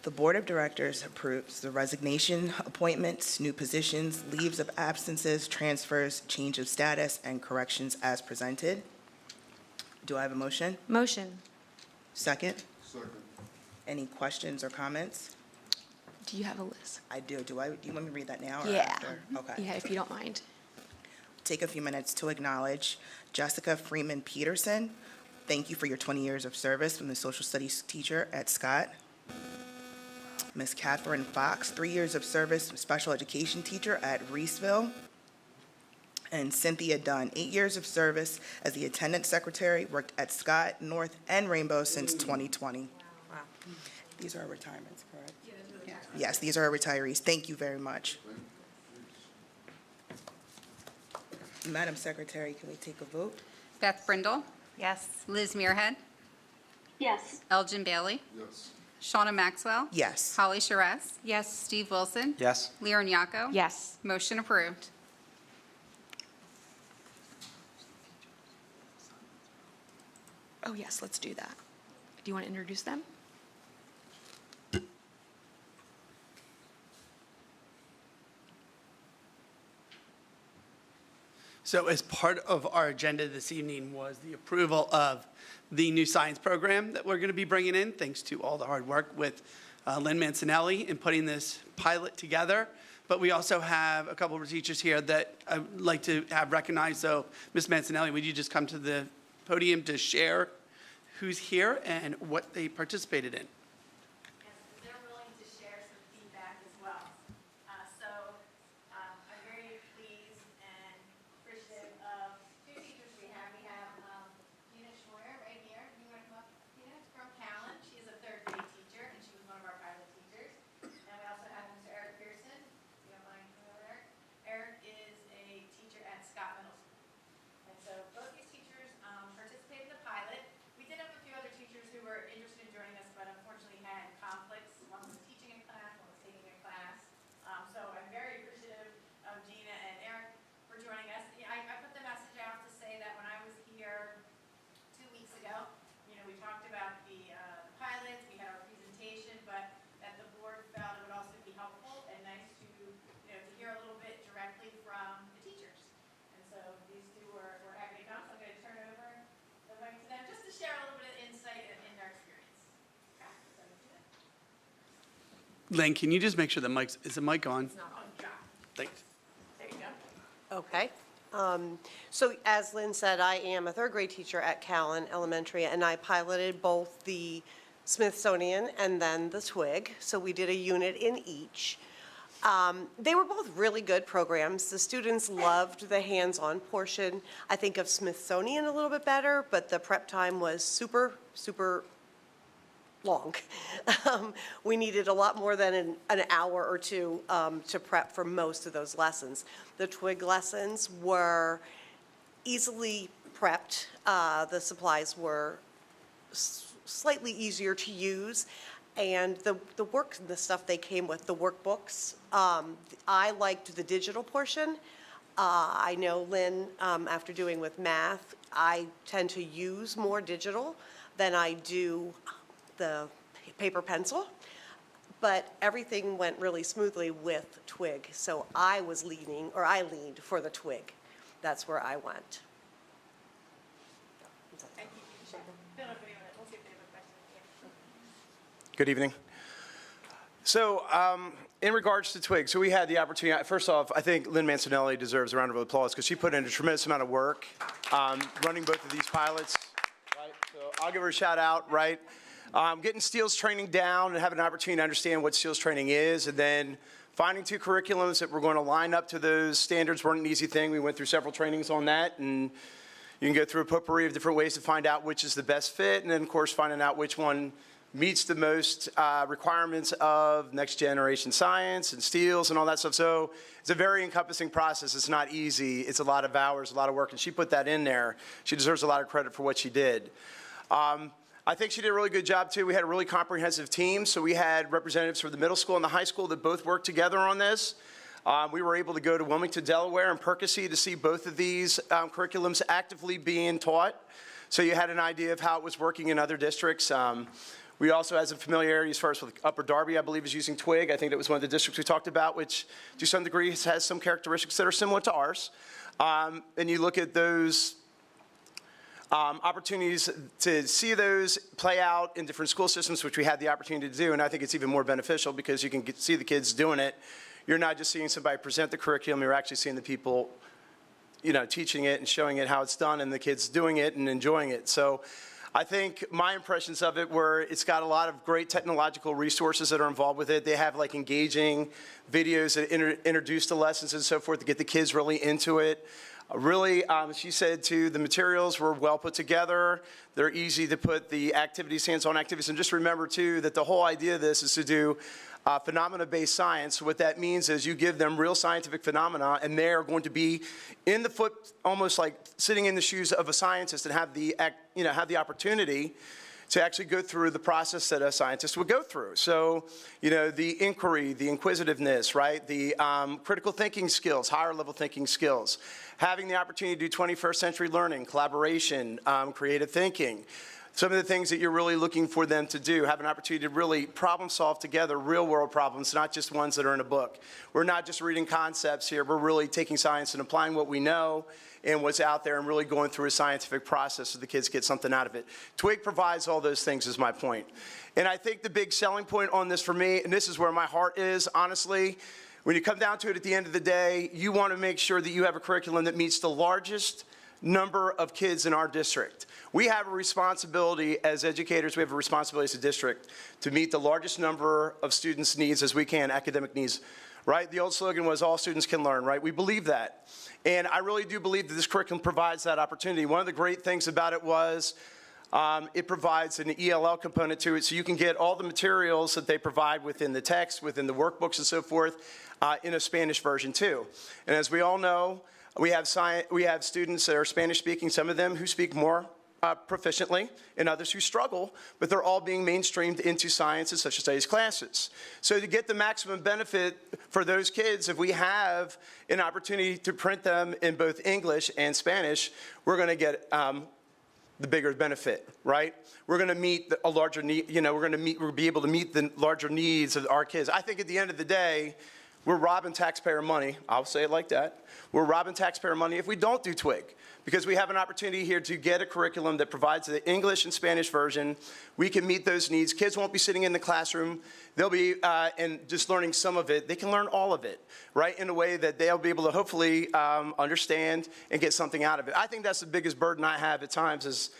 The Board of Directors approves the resignation, appointments, new positions, leaves of absences, transfers, change of status, and corrections as presented. Do I have a motion? Motion. Second? Second. Any questions or comments? Do you have a list? I do. Do you want me to read that now or Yeah. after? Okay. Yeah, if you don't mind. Take a few minutes to acknowledge Jessica Freeman Peterson. Thank you for your 20 years of service from the social studies teacher at Scott. Ms. Catherine Fox, 3 years of service, special education teacher at Reeseville. And Cynthia Dunn, 8 years of service as the attendance secretary, worked at Scott, North, and Rainbow since 2020. Wow. These are our retirements, correct? Yes, these are our retirees. Thank you very much. Madam Secretary, can we take a vote? Beth Brindle, Yes. Liz Muirhead, Yes. Elgin Bailey, Yes. Shauna Maxwell, Yes. Holly Charest, Yes. Steve Wilson, Yes. Lear Nyako. Yes. Motion approved. Oh, yes, let's do that. Do you want to introduce them? So as part of our agenda this evening was the approval of the new science program that we're going to be bringing in, thanks to all the hard work with Lynn Mancinelli in putting this pilot together. But we also have a couple of teachers here that I'd like to have recognized. So Ms. Mancinelli, would you just come to the podium to share who's here and what they participated in? They're willing to share some feedback as well. I'm very pleased and appreciative of share a little bit of insight in their experience. Lynn, can you just make sure is the mic on? It's not on. Thanks. There you go. Okay. So as Lynn said, I am a third grade teacher at Callan Elementary, and I piloted both the Smithsonian and then the Twig. So we did a unit in each. They were both really good programs. The students loved the hands-on portion. I think of Smithsonian a little bit better, but the prep time was super, super long. We needed a lot more than an hour or two to prep for most of those lessons. The Twig lessons were easily prepped. The supplies were slightly easier to use. And the work, the stuff they came with, the workbooks, I liked the digital portion. I know, Lynn, after doing with math, I tend to use more digital than I do the paper pencil, but everything went really smoothly with Twig. So I leaned for the Twig. That's where I went. Good evening. So in regards to Twig, so we had the opportunity, first off, I think Lynn Mancinelli deserves a round of applause because she put in a tremendous amount of work running both of these pilots, right? So I'll give her a shout out, right? Getting STEELS training down and having an opportunity to understand what STEELS training is, and then finding two curriculums that were going to line up to those standards weren't an easy thing. We went through several trainings on that, and you can go through a potpourri of different ways to find out which is the best fit, and then, of course, finding out which one meets the most requirements of next generation science and STEELS and all that stuff. So it's a very encompassing process. It's not easy. It's a lot of hours, a lot of work, and she put that in there. She deserves a lot of credit for what she did. I think she did a really good job, too. We had a really comprehensive team, so we had representatives from the middle school and the high school that both worked together on this. We were able to go to Wilmington, Delaware, and Percy to see both of these curriculums actively being taught, so you had an idea of how it was working in other districts. We also had some familiarity as far as with Upper Darby, I believe, is using Twig. I think that was one of the districts we talked about, which to some degree has some characteristics that are similar to ours. And you look at those opportunities to see those play out in different school systems, which we had the opportunity to do, and I think it's even more beneficial because you can see the kids doing it. You're not just seeing somebody present the curriculum, you're actually seeing the people, teaching it and showing it how it's done, and the kids doing it and enjoying it. So I think my impressions of it were it's got a lot of great technological resources that are involved with it. They have like engaging videos that introduce the lessons and so forth to get the kids really into it. Really, she said too, the materials were well put together. They're easy to put the activities, hands-on activities. And just remember too that the whole idea of this is to do phenomena-based science. What that means is you give them real scientific phenomena, and they are going to be in the foot, almost like sitting in the shoes of a scientist, and have the opportunity to actually go through the process that a scientist would go through. So, the inquiry, the inquisitiveness, right? The critical thinking skills, higher level thinking skills, having the opportunity to do 21st century learning, collaboration, creative thinking. Some of the things that you're really looking for them to do, have an opportunity to really problem solve together real world problems, not just ones that are in a book. We're not just reading concepts here, we're really taking science and applying what we know and what's out there and really going through a scientific process so the kids get something out of it. Twig provides all those things is my point. And I think the big selling point on this for me, and this is where my heart is, honestly, when you come down to it at the end of the day, you want to make sure that you have a curriculum that meets the largest number of kids in our district. We have a responsibility as educators, we have a responsibility as a district to meet the largest number of students' needs as we can, academic needs, right? The old slogan was all students can learn, right? We believe that. And I really do believe that this curriculum provides that opportunity. One of the great things about it was it provides an ELL component to it, so you can get all the materials that they provide within the text, within the workbooks and so forth, in a Spanish version too. And as we all know, we have students that are Spanish speaking, some of them who speak more proficiently, and others who struggle, but they're all being mainstreamed into science and social studies classes. So to get the maximum benefit for those kids, if we have an opportunity to print them in both English and Spanish, we're going to get the bigger benefit, right? We're going to meet a larger need, we'll be able to meet the larger needs of our kids. I think at the end of the day, we're robbing taxpayer money. I'll say it like that. We're robbing taxpayer money if we don't do TWIG, because we have an opportunity here to get a curriculum that provides the English and Spanish version. We can meet those needs. Kids won't be sitting in the classroom. They'll be and just learning some of it. They can learn all of it, right, in a way that they'll be able to hopefully understand and get something out of it. I think that's the biggest burden I have at times is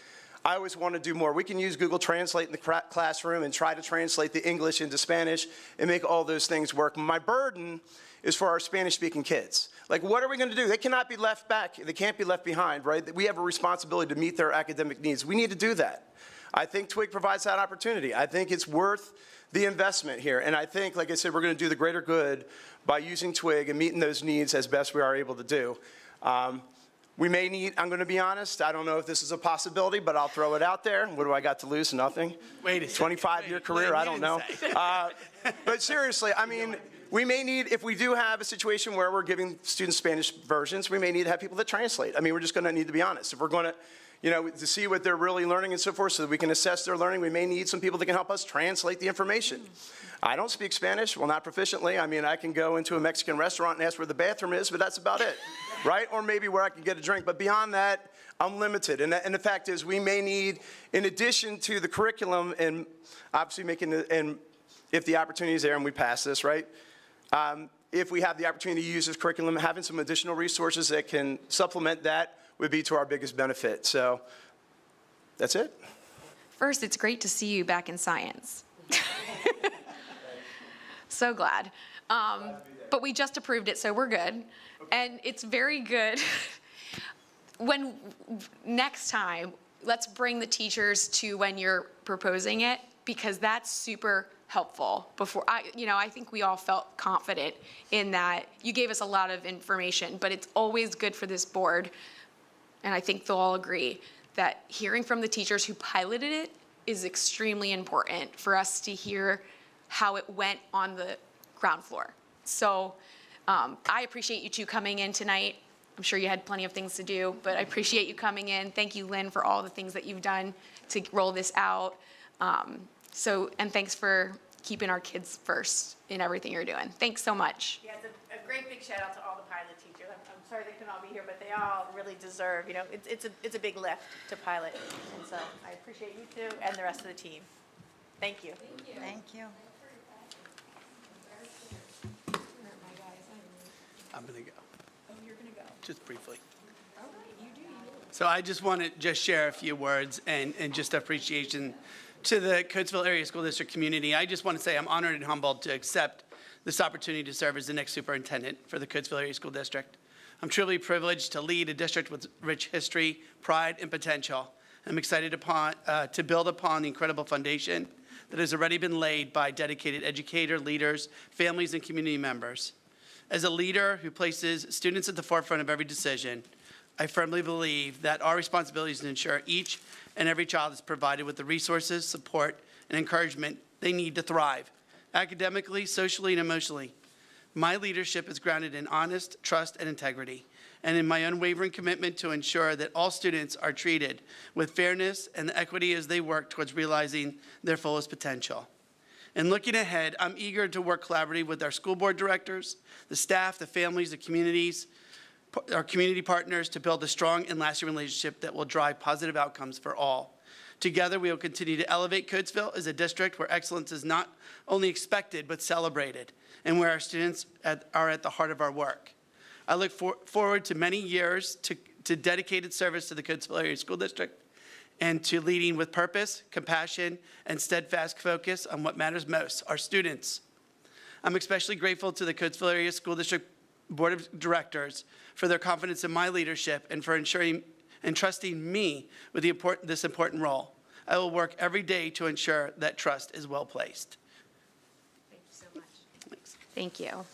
I always want to do more. We can use Google Translate in the classroom and try to translate the English into Spanish and make all those things work. My burden is for our Spanish-speaking kids. Like, what are we going to do? They cannot be left back. They can't be left behind, right? We have a responsibility to meet their academic needs. We need to do that. I think TWIG provides that opportunity. I think it's worth the investment here. And I think, like I said, we're going to do the greater good by using TWIG and meeting those needs as best we are able to do. We may need, I'm going to be honest, I don't know if this is a possibility, but I'll throw it out there. What do I got to lose? Nothing. Wait a second. 25-year career, I don't know. But seriously, I mean, we may need, if we do have a situation where we're giving students Spanish versions, we may need to have people that translate. I mean, we're just going to need to be honest. If we're going to, you know, to see what they're really learning and so forth so that we can assess their learning, we may need some people that can help us translate the information. I don't speak Spanish, well, not proficiently. I mean, I can go into a Mexican restaurant and ask where the bathroom is, but that's about it, right? Or maybe where I can get a drink. But beyond that, I'm limited. And the fact is, we may need, in addition to the curriculum and obviously making the, and if the opportunity is there and we pass this, right? If we have the opportunity to use this curriculum, having some additional resources that can supplement that would be to our biggest benefit. So that's it. First, it's great to see you back in science. So glad. But we just approved it, so we're good. And it's very good. When next time, let's bring the teachers to when you're proposing it, because that's super helpful. Before I think we all felt confident in that. You gave us a lot of information, but it's always good for this board, and I think they'll all agree, that hearing from the teachers who piloted it is extremely important for us to hear how it went on the ground floor. So I appreciate you two coming in tonight. I'm sure you had plenty of things to do, but I appreciate you coming in. Thank you, Lynn, for all the things that you've done to roll this out. And thanks for keeping our kids first in everything you're doing. Thanks so much. Yeah, it's a great big shout out to all the pilot teachers. I'm sorry they couldn't all be here, but they all really deserve, it's a big lift to pilot. And so I appreciate you two and the rest of the team. Thank you. Thank you. I'm going to go. Oh, you're going to go. Just briefly. All right, you do. So I just want to just share a few words and just appreciation to the Coatesville Area School District community. I just want to say I'm honored and humbled to accept this opportunity to serve as the next superintendent for the Coatesville Area School District. I'm truly privileged to lead a district with rich history, pride, and potential. I'm excited to build upon the incredible foundation that has already been laid by dedicated educator, leaders, families, and community members. As a leader who places students at the forefront of every decision, I firmly believe that our responsibility is to ensure each and every child is provided with the resources, support, and encouragement they need to thrive, academically, socially, and emotionally. My leadership is grounded in honest trust and integrity, and in my unwavering commitment to ensure that all students are treated with fairness and equity as they work towards realizing their fullest potential. And looking ahead, I'm eager to work collaboratively with our school board directors, the staff, the families, the communities, our community partners to build a strong and lasting relationship that will drive positive outcomes for all. Together, we will continue to elevate Coatesville as a district where excellence is not only expected but celebrated, and where our students are at the heart of our work. I look forward to many years to dedicated service to the Coatesville Area School District and to leading with purpose, compassion, and steadfast focus on what matters most, our students. I'm especially grateful to the Coatesville Area School District Board of Directors for their confidence in my leadership and for entrusting me with this important role. I will work every day to ensure that trust is well placed. Thank you so much. Thanks. Thank you.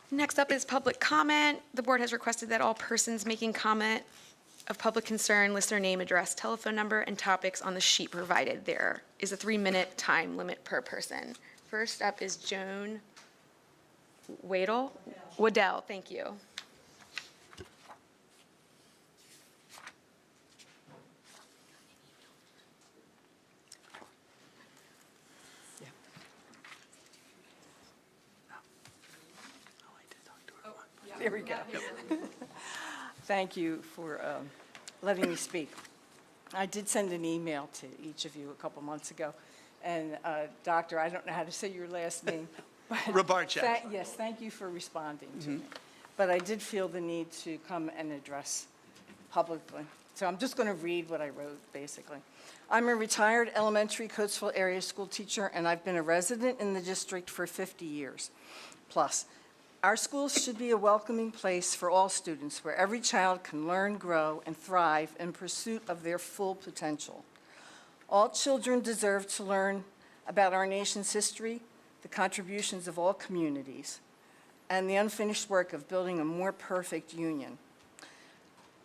Next up is public comment. The board has requested that all persons making comment of public concern list their name, address, telephone number, and topics on the sheet provided. There is a 3-minute time limit per person. First up is Joan Waddell, thank you. Here we go. Thank you for letting me speak. I did send an email to each of you a couple months ago, and Doctor, I don't know how to say your last name. but Rabarchak. Yes, thank you for responding to me. But I did feel the need to come and address publicly. So I'm just going to read what I wrote, basically. I'm a retired elementary Coatesville area school teacher, and I've been a resident in the district for 50 years plus. Our schools should be a welcoming place for all students where every child can learn, grow, and thrive in pursuit of their full potential. All children deserve to learn about our nation's history, the contributions of all communities, and the unfinished work of building a more perfect union.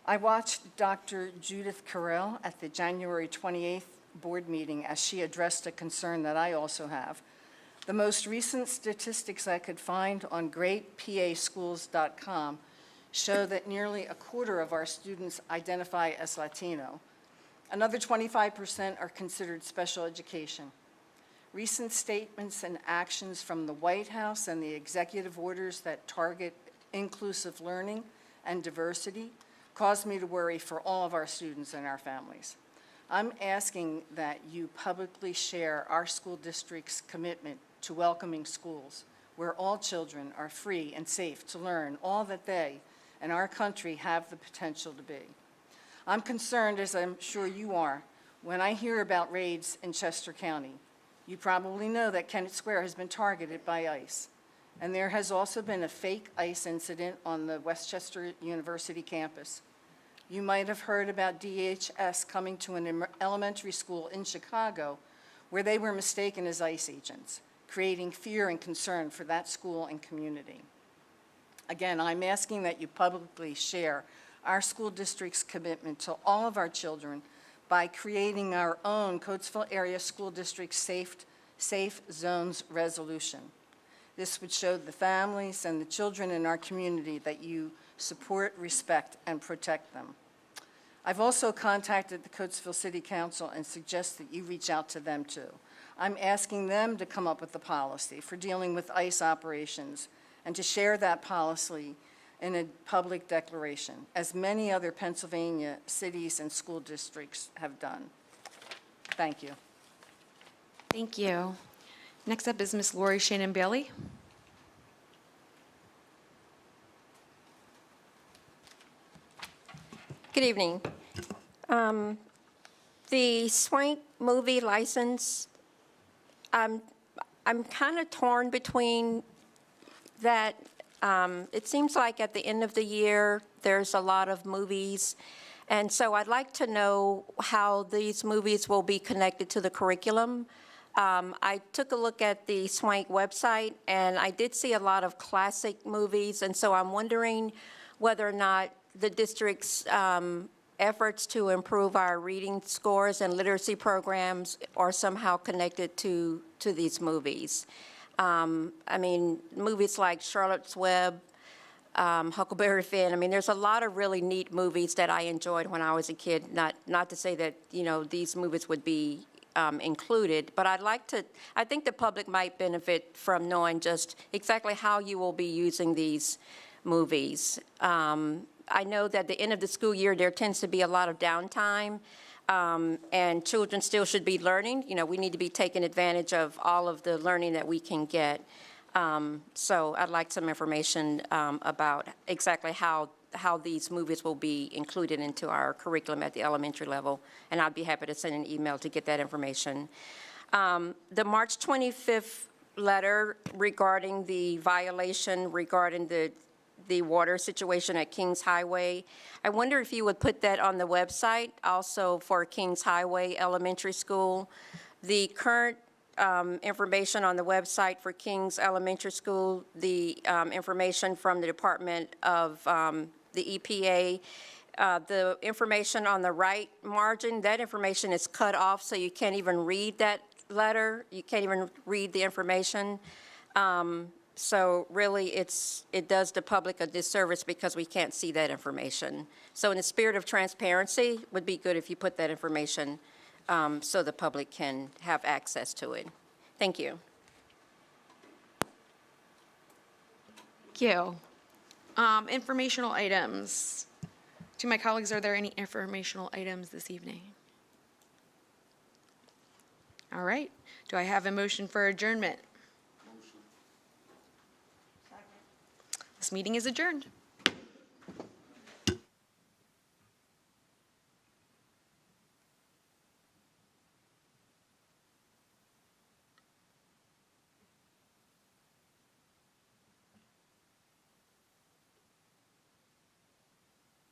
I watched Dr. Judith Carell at the January 28th board meeting as she addressed a concern that I also have. The most recent statistics I could find on greatpaschools.com show that nearly a quarter of our students identify as Latino. Another 25% are considered special education. Recent statements and actions from the White House and the executive orders that target inclusive learning and diversity caused me to worry for all of our students and our families. I'm asking that you publicly share our school district's commitment to welcoming schools where all children are free and safe to learn all that they and our country have the potential to be. I'm concerned, as I'm sure you are, when I hear about raids in Chester County. You probably know that Kennett Square has been targeted by ICE. And there has also been a fake ICE incident on the Westchester University campus. You might have heard about DHS coming to an elementary school in Chicago where they were mistaken as ICE agents, creating fear and concern for that school and community. Again, I'm asking that you publicly share our school district's commitment to all of our children by creating our own Coatesville Area School District Safe Zones resolution. This would show the families and the children in our community that you support, respect, and protect them. I've also contacted the Coatesville City Council and suggest that you reach out to them too. I'm asking them to come up with a policy for dealing with ICE operations and to share that policy in a public declaration, as many other Pennsylvania cities and school districts have done. Thank you. Thank you. Next up is Ms. Lori Shannon Bailey. Good evening. The Swank movie license, I'm kind of torn between that. It seems like at the end of the year, there's a lot of movies. And so I'd like to know how these movies will be connected to the curriculum. I took a look at the Swank website, and I did see a lot of classic movies. And so I'm wondering whether or not the district's efforts to improve our reading scores and literacy programs are somehow connected to these movies. I mean, movies like Charlotte's Web, Huckleberry Finn. I mean, there's a lot of really neat movies that I enjoyed when I was a kid. Not to say that, you know, these movies would be included, but I think the public might benefit from knowing just exactly how you will be using these movies. I know that at the end of the school year, there tends to be a lot of downtime, and children still should be learning. You know, we need to be taking advantage of all of the learning that we can get. So I'd like some information about exactly how these movies will be included into our curriculum at the elementary level, and I'd be happy to send an email to get that information. The March 25th letter regarding the violation regarding the water situation at Kings Highway, I wonder if you would put that on the website also for Kings Highway Elementary School. The current information on the website for Kings Elementary School, the information from the Department of the EPA, the information on the right margin, that information is cut off, so you can't even read that letter. You can't even read the information. So really, it does the public a disservice because we can't see that information. So in the spirit of transparency, it would be good if you put that information so the public can have access to it. Thank you. Thank you. Informational items. To my colleagues, are there any informational items this evening? All right. Do I have a motion for adjournment? This meeting is adjourned.